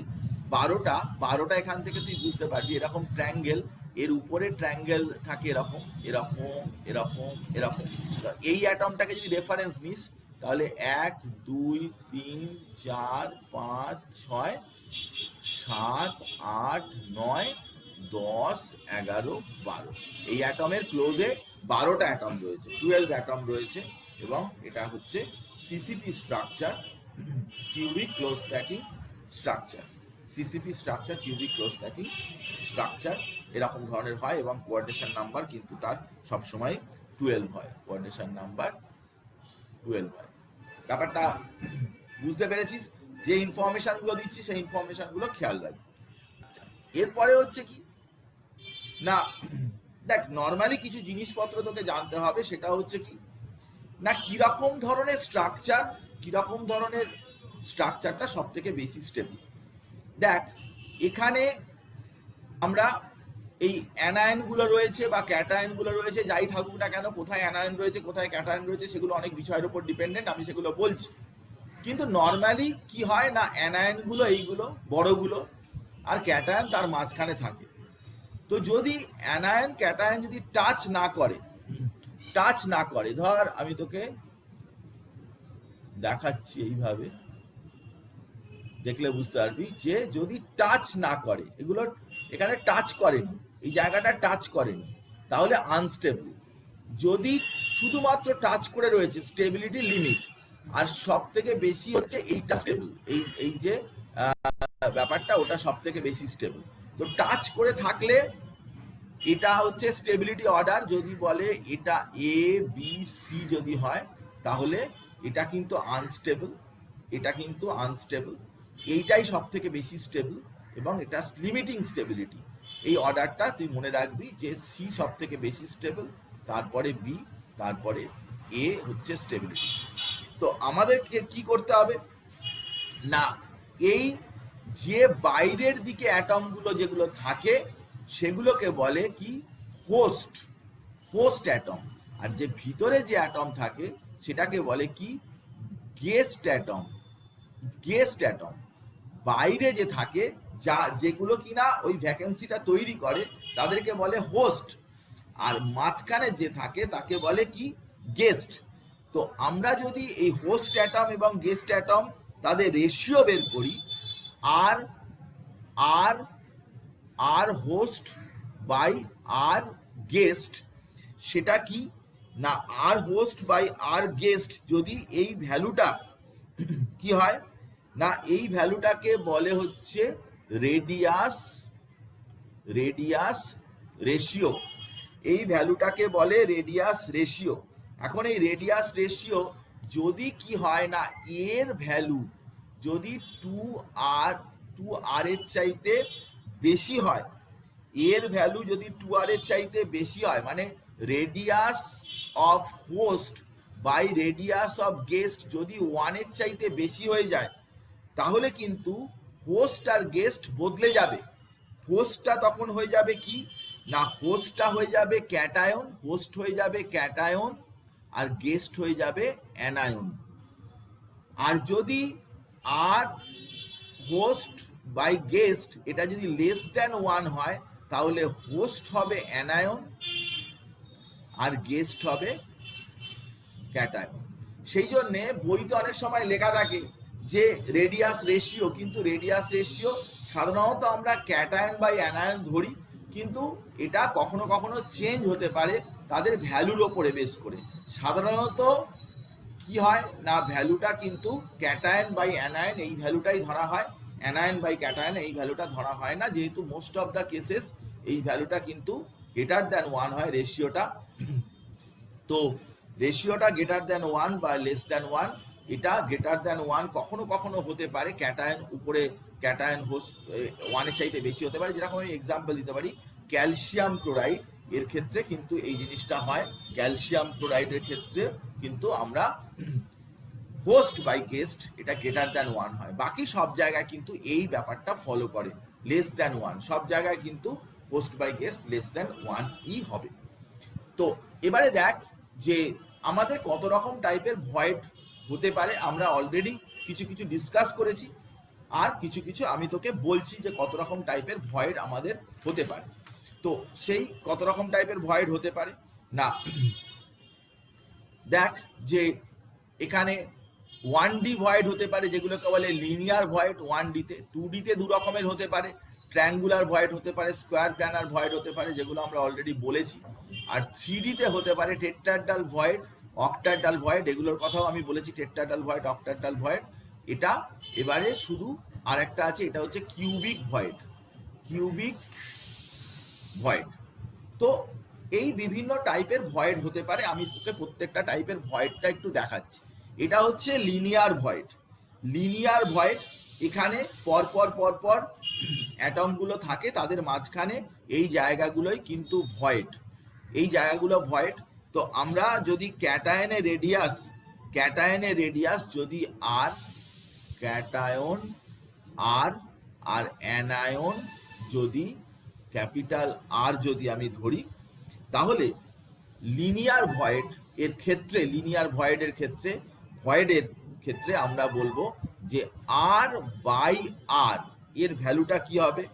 12টা এখান থেকে তুই বুঝতে পারবি, এরকম ট্রায়াঙ্গেল, এর উপরে ট্রায়াঙ্গেল থাকে এরকম এরকম এরকম এরকম। এই অ্যাটমটাকে যদি রেফারেন্স নিস তাহলে 1 2 3 4 5 6 7 8 9 10 11 12, এই অ্যাটমের ক্লোজে 12টা অ্যাটম রয়েছে, 12 অ্যাটম রয়েছে। এবং এটা হচ্ছে CCP structure, cubic close packing structure. CCP structure, cubic close packing structure এরকম ধরনের হয়, এবং কোঅর্ডিনেশন নাম্বার কিন্তু তার সবসময় 12 হয়, কোঅর্ডিনেশন নাম্বার 12 হয়। ব্যাপারটা বুঝতে পেরেছিস? যে ইনফরমেশনগুলো দিচ্ছি সেই ইনফরমেশনগুলো খেয়াল রাখবি। এরপরে হচ্ছে কি না, দেখ নর্মালি কিছু জিনিসপত্র তোকে জানতে হবে, সেটা হচ্ছে কি না, কিরকম ধরনের স্ট্রাকচার, কিরকম ধরনের স্ট্রাকচারটা সব থেকে বেশি স্টেবল। দেখ এখানে আমরা এই অ্যানায়নগুলো রয়েছে বা ক্যাটায়নগুলো রয়েছে, যাই থাকুক না কেন, কোথায় অ্যানায়ন রয়েছে কোথায় ক্যাটায়ন রয়েছে সেগুলো অনেক বিষয়ের উপর ডিপেন্ডেন্ট, আমি সেগুলো বলছি। কিন্তু নর্মালি কি হয় না, অ্যানায়নগুলো এইগুলো বড়গুলো, আর ক্যাটায়ন তার মাঝখানে থাকে। তো যদি অ্যানায়ন ক্যাটায়ন যদি টাচ না করে, ধর আমি তোকে দেখাচ্ছি এইভাবে, দেখলে বুঝতে পারবি যে যদি টাচ না করে, এগুলো এখানে টাচ করেনি, এই জায়গাটা টাচ করেনি, তাহলে আনস্টেবল। যদি শুধুমাত্র টাচ করে রয়েছে, স্টেবিলিটি লিমিট, আর সব থেকে বেশি হচ্ছে এইটা স্টেবল, এই যে ব্যাপারটা, ওটা সব থেকে বেশি স্টেবল। তো টাচ করে থাকলে এটা হচ্ছে স্টেবিলিটি অর্ডার। যদি বলে এটা এ বি সি যদি হয়, তাহলে এটা কিন্তু আনস্টেবল, এটা কিন্তু আনস্টেবল, এইটাই সব থেকে বেশি স্টেবল, এবং এটা লিমিটিং স্টেবিলিটি। এই অর্ডারটা তুই মনে রাখবি যে সি সব থেকে বেশি স্টেবল, তারপরে বি, তারপরে এ হচ্ছে স্টেবিলিটি। তো আমাদেরকে কি করতে হবে না, এই যে বাইরের দিকে অ্যাটমগুলো যেগুলো থাকে সেগুলোকে বলে কি হোস্ট অ্যাটম, আর যে ভিতরে যে অ্যাটম থাকে সেটাকে বলে কি গেস্ট অ্যাটম। বাইরে যে থাকে, যেগুলো কিনা ওই ভ্যাকেন্সিটা তৈরি করে, তাদেরকে বলে হোস্ট, আর মাঝখানে যে থাকে তাকে বলে কি গেস্ট। তো আমরা যদি এই হোস্ট অ্যাটম এবং গেস্ট অ্যাটম তাদের রেশিও বের করি, আর হোস্ট বাই আর গেস্ট, সেটা কি না, আর হোস্ট বাই আর গেস্ট যদি এই ভ্যালুটা কি হয় না, এই ভ্যালুটাকে বলে হচ্ছে রেডিয়াস রেশিও, এই ভ্যালুটাকে বলে রেডিয়াস রেশিও। এখন এই রেডিয়াস রেশিও যদি কি হয় না, এর ভ্যালু যদি 2r এর চাইতে বেশি হয়, এর ভ্যালু যদি 2r এর চাইতে বেশি হয়, মানে radius of host by radius of guest যদি 1 এর চাইতে বেশি হয়ে যায়, তাহলে কিন্তু হোস্ট আর গেস্ট বদলে যাবে। হোস্টটা তখন হয়ে যাবে কি না, হোস্টটা হয়ে যাবে ক্যাটায়ন, হোস্ট হয়ে যাবে ক্যাটায়ন, আর গেস্ট হয়ে যাবে অ্যানায়ন। আর যদি আর হোস্ট বাই গেস্ট এটা যদি লেস দ্যান 1 হয়, তাহলে হোস্ট হবে অ্যানায়ন আর গেস্ট হবে ক্যাটায়ন। সেই জন্যে বইতে অনেক সময় লেখা থাকে যে রেডিয়াস রেশিও, কিন্তু রেডিয়াস রেশিও সাধারণত আমরা ক্যাটায়ন বাই অ্যানায়ন ধরি, কিন্তু এটা কখনো কখনো চেঞ্জ হতে পারে তাদের ভ্যালুর ওপরে বেস করে। সাধারণত কি হয় না ভ্যালুটা কিন্তু ক্যাটায়ন বাই অ্যানায়ন এই ভ্যালুটাই ধরা হয়, অ্যানায়ন বাই ক্যাটায়ন এই ভ্যালুটা ধরা হয় না, যেহেতু মোস্ট অফ দ্য কেসেস এই ভ্যালুটা কিন্তু গ্রেটার দ্যান 1 হয় রেশিওটা। তো রেশিওটা গ্রেটার দ্যান 1 বা লেস দ্যান 1, এটা গ্রেটার দ্যান 1 কখনো কখনো হতে পারে ক্যাটায়ন উপরে, ক্যাটায়ন হোস্ট 1 এর চাইতে বেশি হতে পারে। যেরকম আমি এক্সাম্পল দিতে পারি ক্যালসিয়াম ক্লোরাইড, এর ক্ষেত্রে কিন্তু এই জিনিসটা হয়, ক্যালসিয়াম ক্লোরাইডের ক্ষেত্রে কিন্তু আমরা হোস্ট বাই গেস্ট এটা গ্রেটার দ্যান 1 হয়। বাকি সব জায়গায় কিন্তু এই ব্যাপারটা ফলো করে, লেস দ্যান 1 সব জায়গায় কিন্তু host by guest less than 1ই হবে। তো এবারে দেখ যে আমাদের কত রকম টাইপের ভয়েড হতে পারে, আমরা অলরেডি কিছু কিছু ডিসকাস করেছি, আর কিছু কিছু আমি তোকে বলছি যে কত রকম টাইপের ভয়েড আমাদের হতে পারে। তো সেই কত রকম টাইপের ভয়েড হতে পারে না, দেখ যে এখানে 1D ভয়েড হতে পারে যেগুলোকে বলে লিনিয়ার ভয়েড 1Dতে, 2Dতে দু রকমের হতে পারে, ট্রায়াঙ্গুলার ভয়েড হতে পারে, স্কোয়ার প্ল্যানার ভয়েড হতে পারে, যেগুলো আমরা অলরেডি বলেছি। আর 3Dতে হতে পারে টেট্রাডাল ভয়েড, অক্টাডাল ভয়েড, এগুলোর কথাও আমি বলেছি, টেট্রাডাল ভয়েড, অক্টাডাল ভয়েড। এটা এবারে শুধু আর একটা আছে, এটা হচ্ছে কিউবিক ভয়েড, কিউবিক ভয়েড। তো এই বিভিন্ন টাইপের ভয়েড হতে পারে, আমি তোকে প্রত্যেকটা টাইপের ভয়েডটা একটু দেখাচ্ছি। এটা হচ্ছে লিনিয়ার ভয়েড, লিনিয়ার ভয়েড এখানে পরপর পরপর অ্যাটমগুলো থাকে, তাদের মাঝখানে এই জায়গাগুলোই কিন্তু ভয়েড, এই জায়গাগুলো ভয়েড। তো আমরা যদি ক্যাটায়নের রেডিয়াস যদি আর, ক্যাটায়ন আর, আর অ্যানায়ন যদি ক্যাপিটাল আর যদি আমি ধরি, তাহলে লিনিয়ার ভয়েড এর ক্ষেত্রে, লিনিয়ার ভয়েডের ক্ষেত্রে আমরা বলবো যে আর বাই আর এর ভ্যালুটা কি হবে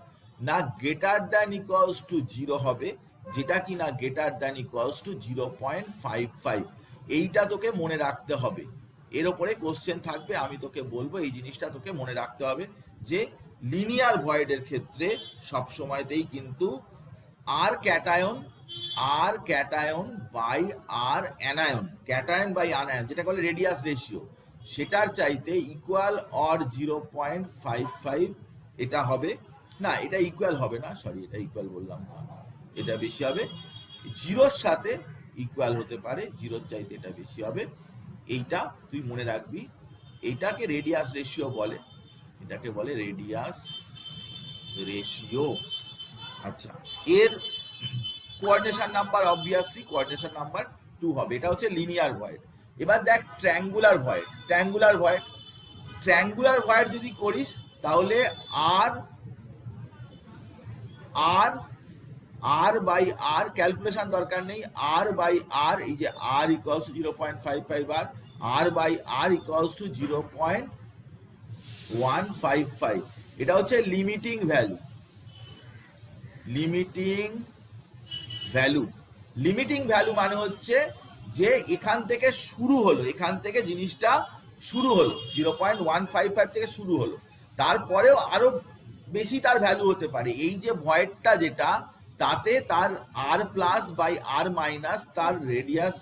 না গ্রেটার দ্যান ইকুয়ালস টু 0 হবে, যেটা কি না গ্রেটার দ্যান ইকুয়ালস টু 0.55। এইটা তোকে মনে রাখতে হবে, এর ওপরে কোশ্চেন থাকবে, আমি তোকে বলবো এই জিনিসটা তোকে মনে রাখতে হবে যে লিনিয়ার ভয়েডের ক্ষেত্রে সবসময়তেই কিন্তু r cation by r anion, cation by anion যেটা বলে রেডিয়াস রেশিও, সেটার চাইতে ইকুয়াল অর 0.55 এটা হবে না, এটা ইকুয়াল হবে না, সরি এটা ইকুয়াল বললাম না, এটা বেশি হবে, 0-র সাথে ইকুয়াল হতে পারে, 0-র চাইতে এটা বেশি হবে। এইটা তুই মনে রাখবি, এইটাকে রেডিয়াস রেশিও বলে, এটাকে বলে রেডিয়াস রেশিও। আচ্ছা, এর coordination number obviously coordination number 2 হবে, এটা হচ্ছে লিনিয়ার ভয়েড। এবার দেখ ট্রায়াঙ্গুলার ভয়েড যদি করিস তাহলে আর বাই আর, ক্যালকুলেশন দরকার নেই, আর বাই আর, এই যে r equals to 0.55 r by r equals to 0.155, এটা হচ্ছে লিমিটিং ভ্যালু মানে হচ্ছে যে এখান থেকে জিনিসটা শুরু হলো 0.155 থেকে শুরু হলো, তারপরেও আরো বেশি তার ভ্যালু হতে পারে। এই যে ভয়েডটা যেটা, তাতে তার r plus by r minus তার রেডিয়াস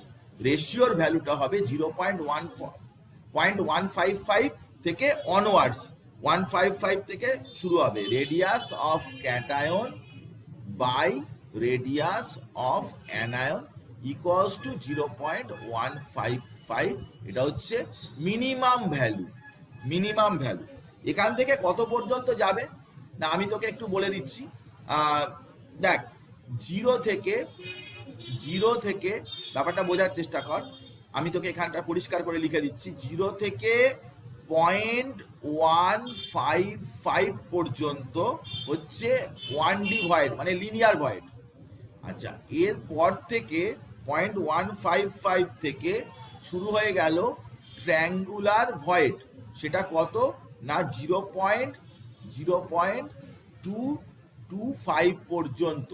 রেশিওর ভ্যালুটা হবে 0.155 থেকে অনওয়ার্ডস, 155 থেকে শুরু হবে, radius of cation by radius of anion equals to 0.155, এটা হচ্ছে মিনিমাম ভ্যালু। এখান থেকে কত পর্যন্ত যাবে না আমি তোকে একটু বলে দিচ্ছি। দেখ 0 থেকে ব্যাপারটা বোঝার চেষ্টা কর, আমি তোকে এখানটা পরিষ্কার করে লিখে দিচ্ছি, 0 থেকে 0.155 পর্যন্ত হচ্ছে 1D ভয়েড মানে লিনিয়ার ভয়েড। আচ্ছা, এরপর থেকে 0.155 থেকে শুরু হয়ে গেল ট্রায়াঙ্গুলার ভয়েড, সেটা কত না 0.025 পর্যন্ত,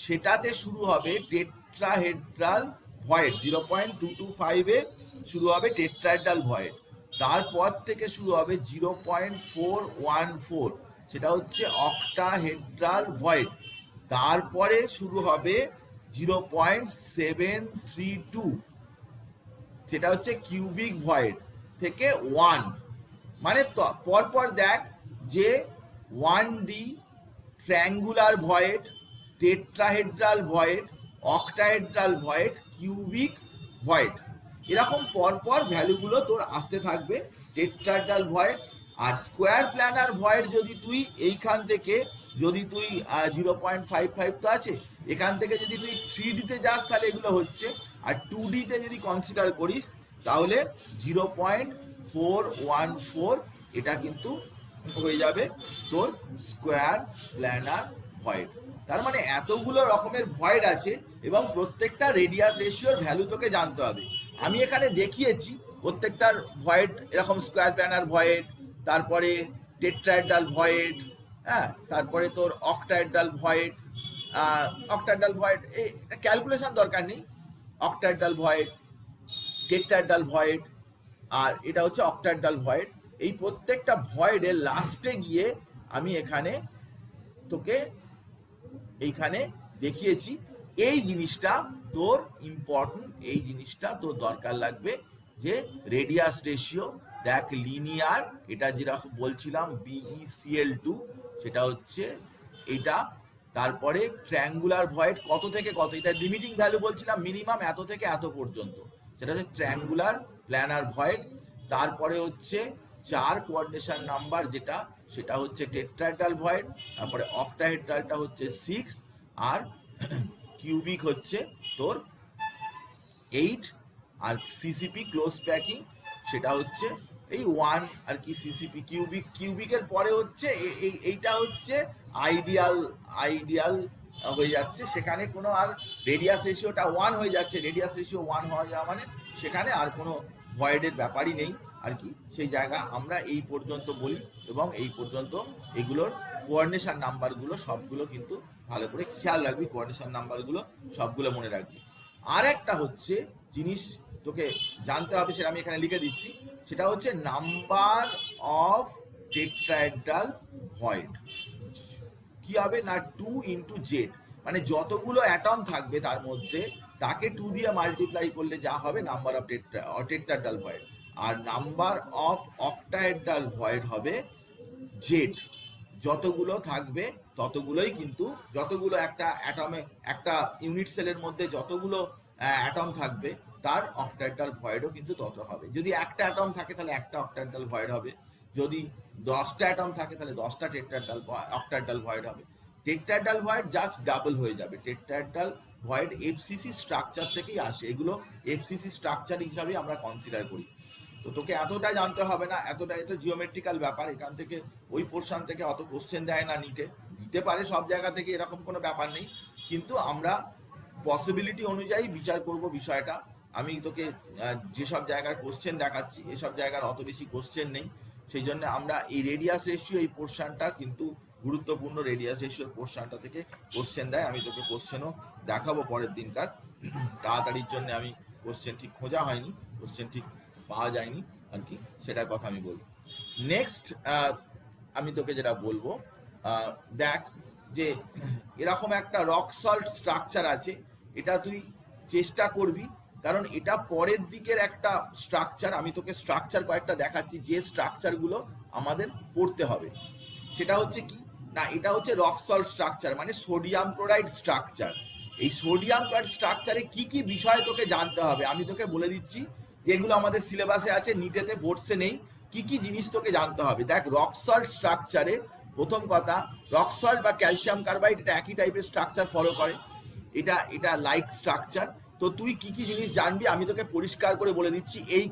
সেটাতে শুরু হবে টেট্রাহেড্রাল ভয়েড, 0.225 এ শুরু হবে টেট্রাহেড্রাল ভয়েড, তারপর থেকে শুরু হবে 0.414, সেটা হচ্ছে অক্টাহেড্রাল ভয়েড, তারপরে শুরু হবে 0.732, সেটা হচ্ছে কিউবিক ভয়েড থেকে 1, মানে পরপর দেখ যে 1D triangular void, tetrahedral void, octahedral void, cubic void, এরকম পরপর ভ্যালুগুলো তোর আসতে থাকবে টেট্রাহেড্রাল ভয়েড। আর স্কোয়ার প্ল্যানার ভয়েড যদি তুই এইখান থেকে যদি তুই 0.55 তো আছে, এখান থেকে যদি তুই 3Dতে যাস তাহলে এগুলো হচ্ছে, আর 2Dতে যদি কনসিডার করিস তাহলে 0.414 এটা কিন্তু হয়ে যাবে তোর স্কোয়ার প্ল্যানার ভয়েড। তার মানে এতগুলো রকমের ভয়েড আছে এবং প্রত্যেকটা রেডিয়াস রেশিওর ভ্যালু তোকে জানতে হবে। আমি এখানে দেখিয়েছি প্রত্যেকটার ভয়েড, এরকম স্কোয়ার প্ল্যানার ভয়েড, তারপরে টেট্রাহেড্রাল ভয়েড, হ্যাঁ, তারপরে তোর অক্টাহেড্রাল ভয়েড, অক্টাহেড্রাল ভয়েড এই ক্যালকুলেশন দরকার নেই, অক্টাহেড্রাল ভয়েড, টেট্রাহেড্রাল ভয়েড, আর এটা হচ্ছে অক্টাহেড্রাল ভয়েড। এই প্রত্যেকটা ভয়েডের লাস্টে গিয়ে আমি এখানে তোকে এইখানে দেখিয়েছি এই জিনিসটা তোর ইম্পর্টেন্ট, এই জিনিসটা তোর দরকার লাগবে যে রেডিয়াস রেশিও, দেখ লিনিয়ার, এটা যেটা বলছিলাম BeCl2 সেটা হচ্ছে এইটা, তারপরে ট্রায়াঙ্গুলার ভয়েড কত থেকে কত, এটা লিমিটিং ভ্যালু বলছিলাম মিনিমাম এত থেকে এত পর্যন্ত, সেটা হচ্ছে ট্রায়াঙ্গুলার প্ল্যানার ভয়েড। তারপরে হচ্ছে 4 কোঅর্ডিনেশন নাম্বার যেটা, সেটা হচ্ছে টেট্রাহেড্রাল ভয়েড, তারপরে অক্টাহেড্রালটা হচ্ছে 6, আর কিউবিক হচ্ছে তোর 8, আর সিসিপি ক্লোজ প্যাকিং সেটা হচ্ছে এই 1 আর কি, সিসিপি কিউবিকের পরে হচ্ছে এইটা হচ্ছে আইডিয়াল হয়ে যাচ্ছে, সেখানে কোনো আর রেডিয়াস রেশিওটা 1 হয়ে যাচ্ছে, রেডিয়াস রেশিও 1 হয়ে যাওয়া মানে সেখানে আর কোনো ভয়েডের ব্যাপারই নেই আর কি, সেই জায়গা আমরা এই পর্যন্ত বলি। এবং এই পর্যন্ত এগুলোর কোঅর্ডিনেশন নাম্বারগুলো সবগুলো কিন্তু ভালো করে খেয়াল রাখবি, কোঅর্ডিনেশন নাম্বারগুলো সবগুলো মনে রাখবি। আর একটা হচ্ছে জিনিস তোকে জানতে হবে, সেটা আমি এখানে লিখে দিচ্ছি, সেটা হচ্ছে নাম্বার অফ টেট্রাহেড্রাল ভয়েড কি হবে না 2 × Z, মানে যতগুলো অ্যাটম থাকবে তার মধ্যে তাকে 2 দিয়ে মাল্টিপ্লাই করলে যা হবে নাম্বার অফ টেট্রাহেড্রাল ভয়েড, আর নাম্বার অফ অক্টাহেড্রাল ভয়েড হবে Z, যতগুলো থাকবে ততগুলোই কিন্তু, যতগুলো একটা অ্যাটমে একটা ইউনিট সেলের মধ্যে যতগুলো অ্যাটম থাকবে তার অক্টাহেড্রাল ভয়েডও কিন্তু তত হবে। যদি একটা অ্যাটম থাকে তাহলে একটা অক্টাহেড্রাল ভয়েড হবে, যদি 10টা অ্যাটম থাকে তাহলে 10টা অক্টাহেড্রাল ভয়েড হবে। টেট্রাহেড্রাল ভয়েড জাস্ট ডাবল হয়ে যাবে। টেট্রাহেড্রাল ভয়েড এফসিসি স্ট্রাকচার থেকেই আসে, এগুলো এফসিসি স্ট্রাকচার হিসাবে আমরা কনসিডার করি। তো তোকে এতটা জানতে হবে না, এতটা এটা জিওমেট্রিক্যাল ব্যাপার, এখান থেকে ওই পোর্শন থেকে অত কোশ্চেন দেয় না নিটে, দিতে পারে সব জায়গা থেকে, এরকম কোনো ব্যাপার নেই, কিন্তু আমরা পসিবিলিটি অনুযায়ী বিচার করব বিষয়টা। আমি তোকে যেসব জায়গার কোশ্চেন দেখাচ্ছি এসব জায়গার অত বেশি কোশ্চেন নেই, সেই জন্য আমরা এই রেডিয়াস রেশিও এই পোর্শনটা কিন্তু গুরুত্বপূর্ণ, রেডিয়াস রেশিওর পোর্শনটা থেকে কোশ্চেন দেয়, আমি তোকে কোশ্চেনও দেখাবো পরের দিনকার, তাড়াতাড়ির জন্য আমি কোশ্চেন ঠিক খোঁজা হয়নি, কোশ্চেন ঠিক পাওয়া যায়নি আর কি, সেটার কথা আমি বলবো। নেক্সট আমি তোকে যেটা বলবো, দেখ যে এরকম একটা রক সল্ট স্ট্রাকচার আছে, এটা তুই চেষ্টা করবি, কারণ এটা পরের দিকের একটা স্ট্রাকচার, আমি তোকে স্ট্রাকচার কয়েকটা দেখাচ্ছি যে স্ট্রাকচারগুলো আমাদের পড়তে হবে। সেটা হচ্ছে কি না, এটা হচ্ছে রক সল্ট স্ট্রাকচার, মানে সোডিয়াম ক্লোরাইড স্ট্রাকচার। এই সোডিয়াম ক্লোরাইড স্ট্রাকচারে কি কি বিষয় তোকে জানতে হবে আমি তোকে বলে দিচ্ছি, যেগুলো আমাদের সিলেবাসে আছে, নিটেতে বোর্ডসে নেই, কি কি জিনিস তোকে জানতে হবে। দেখ, রক সল্ট স্ট্রাকচারে প্রথম কথা, রক সল্ট বা ক্যালসিয়াম কার্বাইড এটা একই টাইপের স্ট্রাকচার ফলো করে, এটা লাইক স্ট্রাকচার। তো তুই কি কি জিনিস জানবি আমি তোকে পরিষ্কার করে বলে দিচ্ছি, এই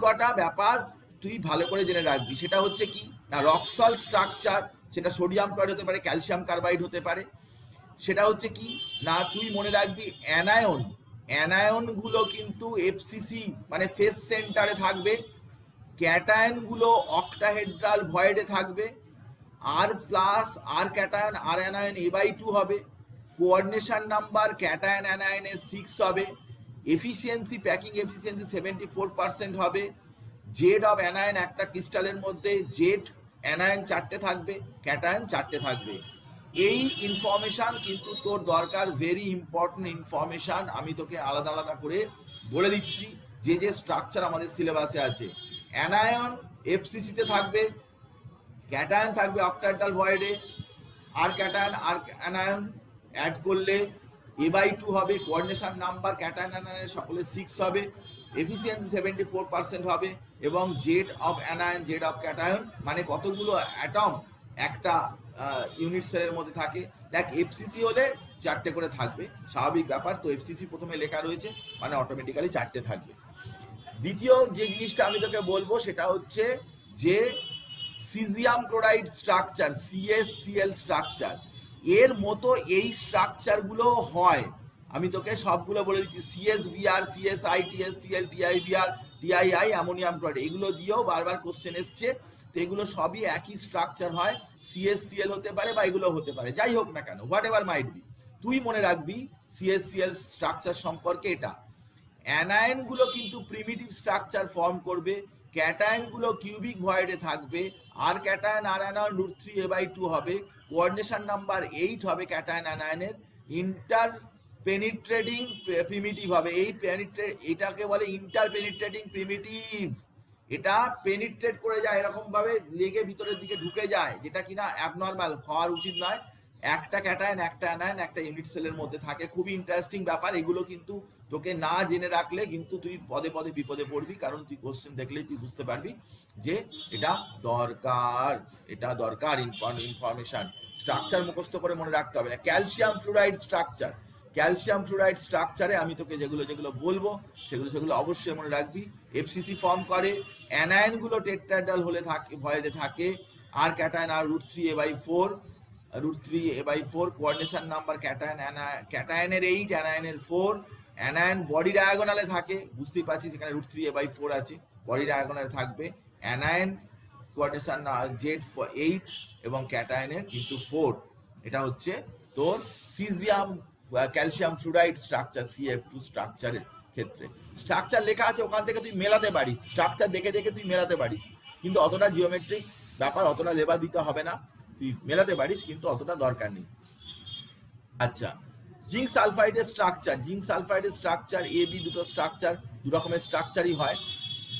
কটা ব্যাপার তুই ভালো করে জেনে রাখবি। সেটা হচ্ছে কি না, রক সল্ট স্ট্রাকচার, সেটা সোডিয়াম ক্লোরাইড হতে পারে, ক্যালসিয়াম কার্বাইড হতে পারে। সেটা হচ্ছে কি না, তুই মনে রাখবি অ্যানায়নগুলো কিন্তু এফসিসি মানে ফেস সেন্টারে থাকবে, ক্যাটায়নগুলো অক্টাহেড্রাল ভয়েডে থাকবে, আর প্লাস আর ক্যাটায়ন আর অ্যানায়ন A/2 হবে, কোঅর্ডিনেশন নাম্বার ক্যাটায়ন অ্যানায়নের 6 হবে, এফিসিয়েন্সি প্যাকিং এফিসিয়েন্সি 74% হবে, জেড অফ অ্যানায়ন একটা ক্রিস্টালের মধ্যে জেড অ্যানায়ন 4টে থাকবে, ক্যাটায়ন 4টে থাকবে, এই ইনফরমেশন কিন্তু তোর দরকার, ভেরি ইম্পর্টেন্ট ইনফরমেশন। আমি তোকে আলাদা আলাদা করে বলে দিচ্ছি যে যে স্ট্রাকচার আমাদের সিলেবাসে আছে। অ্যানায়ন এফসিসিতে থাকবে, ক্যাটায়ন থাকবে অক্টাহেড্রাল ভয়েডে, আর ক্যাটায়ন আর অ্যানায়ন অ্যাড করলে A/2 হবে, কোঅর্ডিনেশন নাম্বার ক্যাটায়ন অ্যানায়নের সকলে 6 হবে, এফিসিয়েন্সি 74% হবে, এবং Z of anion Z of cation মানে কতগুলো অ্যাটম একটা ইউনিট সেলের মধ্যে থাকে। দেখ এফসিসি হলে 4টে করে থাকবে, স্বাভাবিক ব্যাপার। তো এফসিসি প্রথমে লেখা রয়েছে মানে অটোমেটিক্যালি 4টে থাকবে। দ্বিতীয় যে জিনিসটা আমি তোকে বলবো সেটা হচ্ছে যে caesium chloride structure, CaCl structure, এর মতো এই স্ট্রাকচারগুলো হয়। আমি তোকে সবগুলো বলে দিচ্ছি, CsBr, CsITS, ClTiBr, TiI, ammonium chloride, এগুলো দিয়েও বারবার কোশ্চেন এসছে। তো এগুলো সবই একই স্ট্রাকচার হয়, CsCl হতে পারে বা এগুলো হতে পারে, যাই হোক না কেন, হোয়াট এভার মাইট বি। তুই মনে রাখবি CsCl স্ট্রাকচার সম্পর্কে এটা। অ্যানায়নগুলো কিন্তু প্রিমিটিভ স্ট্রাকচার ফর্ম করবে, ক্যাটায়নগুলো কিউবিক ভয়েডে থাকবে, আর ক্যাটায়ন আর অ্যানায়ন √3a/2 হবে, কোঅর্ডিনেশন নাম্বার 8 হবে ক্যাটায়ন অ্যানায়নের, ইন্টার পেনিট্রেটিং প্রিমিটিভ হবে। এটাকে বলে ইন্টার পেনিট্রেটিং প্রিমিটিভ। এটা পেনিট্রেট করে যায়, এরকম ভাবে লেগে ভিতরের দিকে ঢুকে যায়, যেটা কিনা অ্যাবনর্মাল, হওয়ার উচিত নয়। একটা ক্যাটায়ন একটা অ্যানায়ন একটা ইউনিট সেলের মধ্যে থাকে, খুবই ইন্টারেস্টিং ব্যাপার। এগুলো কিন্তু তোকে না জেনে রাখলে কিন্তু তুই পদে পদে বিপদে পড়বি, কারণ তুই কোশ্চেন দেখলেই তুই বুঝতে পারবি যে এটা দরকার, এটা দরকার ইনফরমেশন। স্ট্রাকচার মুখস্থ করে মনে রাখতে হবে না। Calcium fluoride structure, calcium fluoride স্ট্রাকচারে আমি তোকে যেগুলো যেগুলো বলবো সেগুলো অবশ্যই মনে রাখবি। এফসিসি ফর্ম করে, অ্যানায়নগুলো টেট্রাহেড্রাল হলে থাকে, ভয়েডে থাকে, আর ক্যাটায়ন আর √3a/4, কোঅর্ডিনেশন নাম্বার ক্যাটায়নের 8, অ্যানায়নের 4, অ্যানায়ন বডি ডায়াগোনালে থাকে, বুঝতেই পারছিস এখানে √3a/4 আছে, বডি ডায়াগোনালে থাকবে। অ্যানায়ন কোঅর্ডিনেশন Z8 এবং ক্যাটায়নের কিন্তু 4। এটা হচ্ছে তোর caesium calcium fluoride structure, CF2 স্ট্রাকচারের ক্ষেত্রে। স্ট্রাকচার লেখা আছে, ওখান থেকে তুই মেলাতে পারিস, স্ট্রাকচার দেখে দেখে তুই মেলাতে পারিস, কিন্তু অতটা জিওমেট্রিক ব্যাপার, অতটা লেবার দিতে হবে না, তুই মেলাতে পারিস, কিন্তু অতটা দরকার নেই। আচ্ছা, জিঙ্ক সালফাইডের স্ট্রাকচার, জিঙ্ক সালফাইডের স্ট্রাকচার AB দুটো স্ট্রাকচার, দু রকমের স্ট্রাকচারই হয়,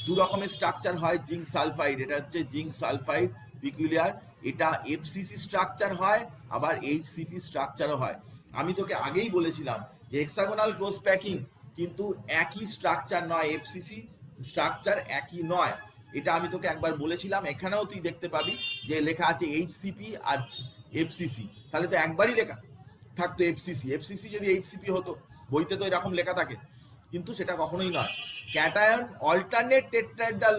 দু রকমের স্ট্রাকচার হয় জিঙ্ক সালফাইড। এটা হচ্ছে জিঙ্ক সালফাইড পিকুলিয়ার, এটা FCC স্ট্রাকচার হয়, আবার HCP স্ট্রাকচারও হয়। আমি তোকে আগেই বলেছিলাম যে হেক্সাগোনাল ক্লোজ প্যাকিং কিন্তু একই স্ট্রাকচার নয়, FCC স্ট্রাকচার একই নয়, এটা আমি তোকে একবার বলেছিলাম। এখানেও তুই দেখতে পাবি যে লেখা আছে HCP আর FCC, তাহলে তো একবারই লেখা থাকতো FCC যদি HCP হতো, বইতে তো এরকম লেখা থাকে, কিন্তু সেটা কখনোই নয়। ক্যাটায়ন অল্টারনেট টেট্রাহেড্রাল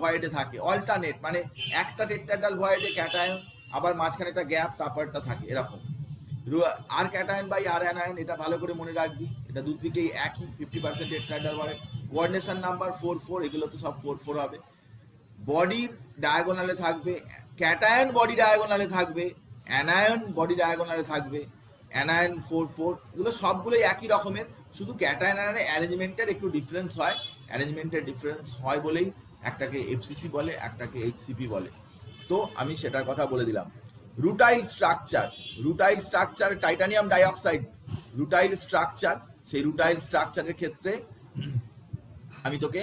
ভয়েডে থাকে, অল্টারনেট মানে একটা টেট্রাহেড্রাল ভয়েডে ক্যাটায়ন, আবার মাঝখানে একটা গ্যাপ, তারপরটা থাকে এরকম। আর ক্যাটায়ন বাই আর অ্যানায়ন, এটা ভালো করে মনে রাখবি, এটা দুদিকেই একই 50% টেট্রাহেড্রাল ভয়েড। কোঅর্ডিনেশন নাম্বার 4 এগুলো তো সব 4 হবে। বডির ডায়াগোনালে থাকবে, ক্যাটায়ন বডি ডায়াগোনালে থাকবে, অ্যানায়ন বডি ডায়াগোনালে থাকবে, অ্যানায়ন 4 এগুলো সবগুলোই একই রকমের, শুধু ক্যাটায়ন অ্যানায়নের অ্যারেঞ্জমেন্টের একটু ডিফারেন্স হয়। অ্যারেঞ্জমেন্টের ডিফারেন্স হয় বলেই একটাকে FCC বলে, একটাকে HCP বলে। তো আমি সেটার কথা বলে দিলাম। Rutile structure titanium dioxide rutile structure, সেই রুটাইল স্ট্রাকচারের ক্ষেত্রে আমি তোকে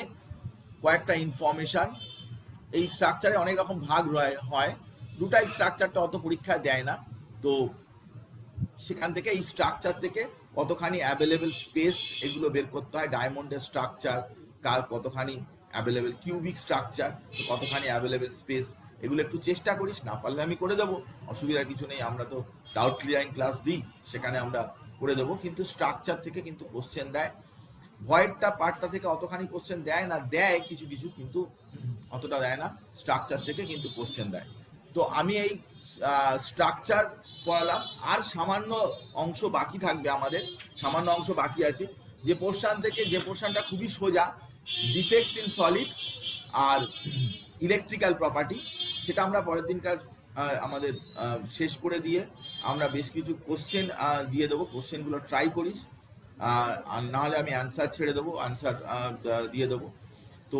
কয়েকটা ইনফরমেশন, এই স্ট্রাকচারে অনেক রকম ভাগ হয়, রুটাইল স্ট্রাকচারটা অত পরীক্ষায় দেয় না, তো সেখান থেকে এই স্ট্রাকচার থেকে কতখানি অ্যাভেলেবেল স্পেস এগুলো বের করতে হয়। ডায়মন্ডের স্ট্রাকচার কতখানি অ্যাভেলেবেল, কিউবিক স্ট্রাকচার কতখানি অ্যাভেলেবেল স্পেস, এগুলো একটু চেষ্টা করিস, না পারলে আমি করে দেবো, অসুবিধার কিছু নেই। আমরা তো ডাউট ক্লিয়ারিং ক্লাস দিই, সেখানে আমরা করে দেবো, কিন্তু স্ট্রাকচার থেকে কিন্তু কোশ্চেন দেয়। ভয়েডটা পার্টটা থেকে অতখানি কোশ্চেন দেয় না, দেয় কিছু কিছু, কিন্তু অতটা দেয় না। স্ট্রাকচার থেকে কিন্তু কোশ্চেন দেয়। তো আমি এই স্ট্রাকচার পড়ালাম, আর সামান্য অংশ বাকি থাকবে, আমাদের সামান্য অংশ বাকি আছে, যে পোর্শনটা খুবই সোজা, ডিফেক্টস ইন সলিড আর ইলেকট্রিক্যাল প্রপার্টি, সেটা আমরা পরের দিনকার আমাদের শেষ করে দিয়ে আমরা বেশ কিছু কোশ্চেন দিয়ে দেবো, কোশ্চেনগুলো ট্রাই করিস, আর নাহলে আমি অ্যান্সার ছেড়ে দেবো, অ্যান্সার দিয়ে দেবো। তো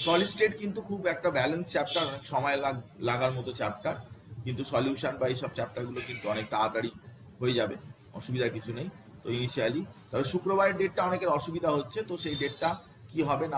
সলিড স্টেট কিন্তু খুব একটা ব্যালেন্স চ্যাপ্টার, অনেক সময় লাগার মতো চ্যাপ্টার, কিন্তু সলিউশন বা এইসব চ্যাপ্টারগুলো কিন্তু অনেক তাড়াতাড়ি হয়ে যাবে, অসুবিধা কিছু নেই। তো ইনিশিয়ালি তবে শুক্রবারের ডেটটা অনেকের অসুবিধা হচ্ছে, তো সেই ডেটটা কি হবে না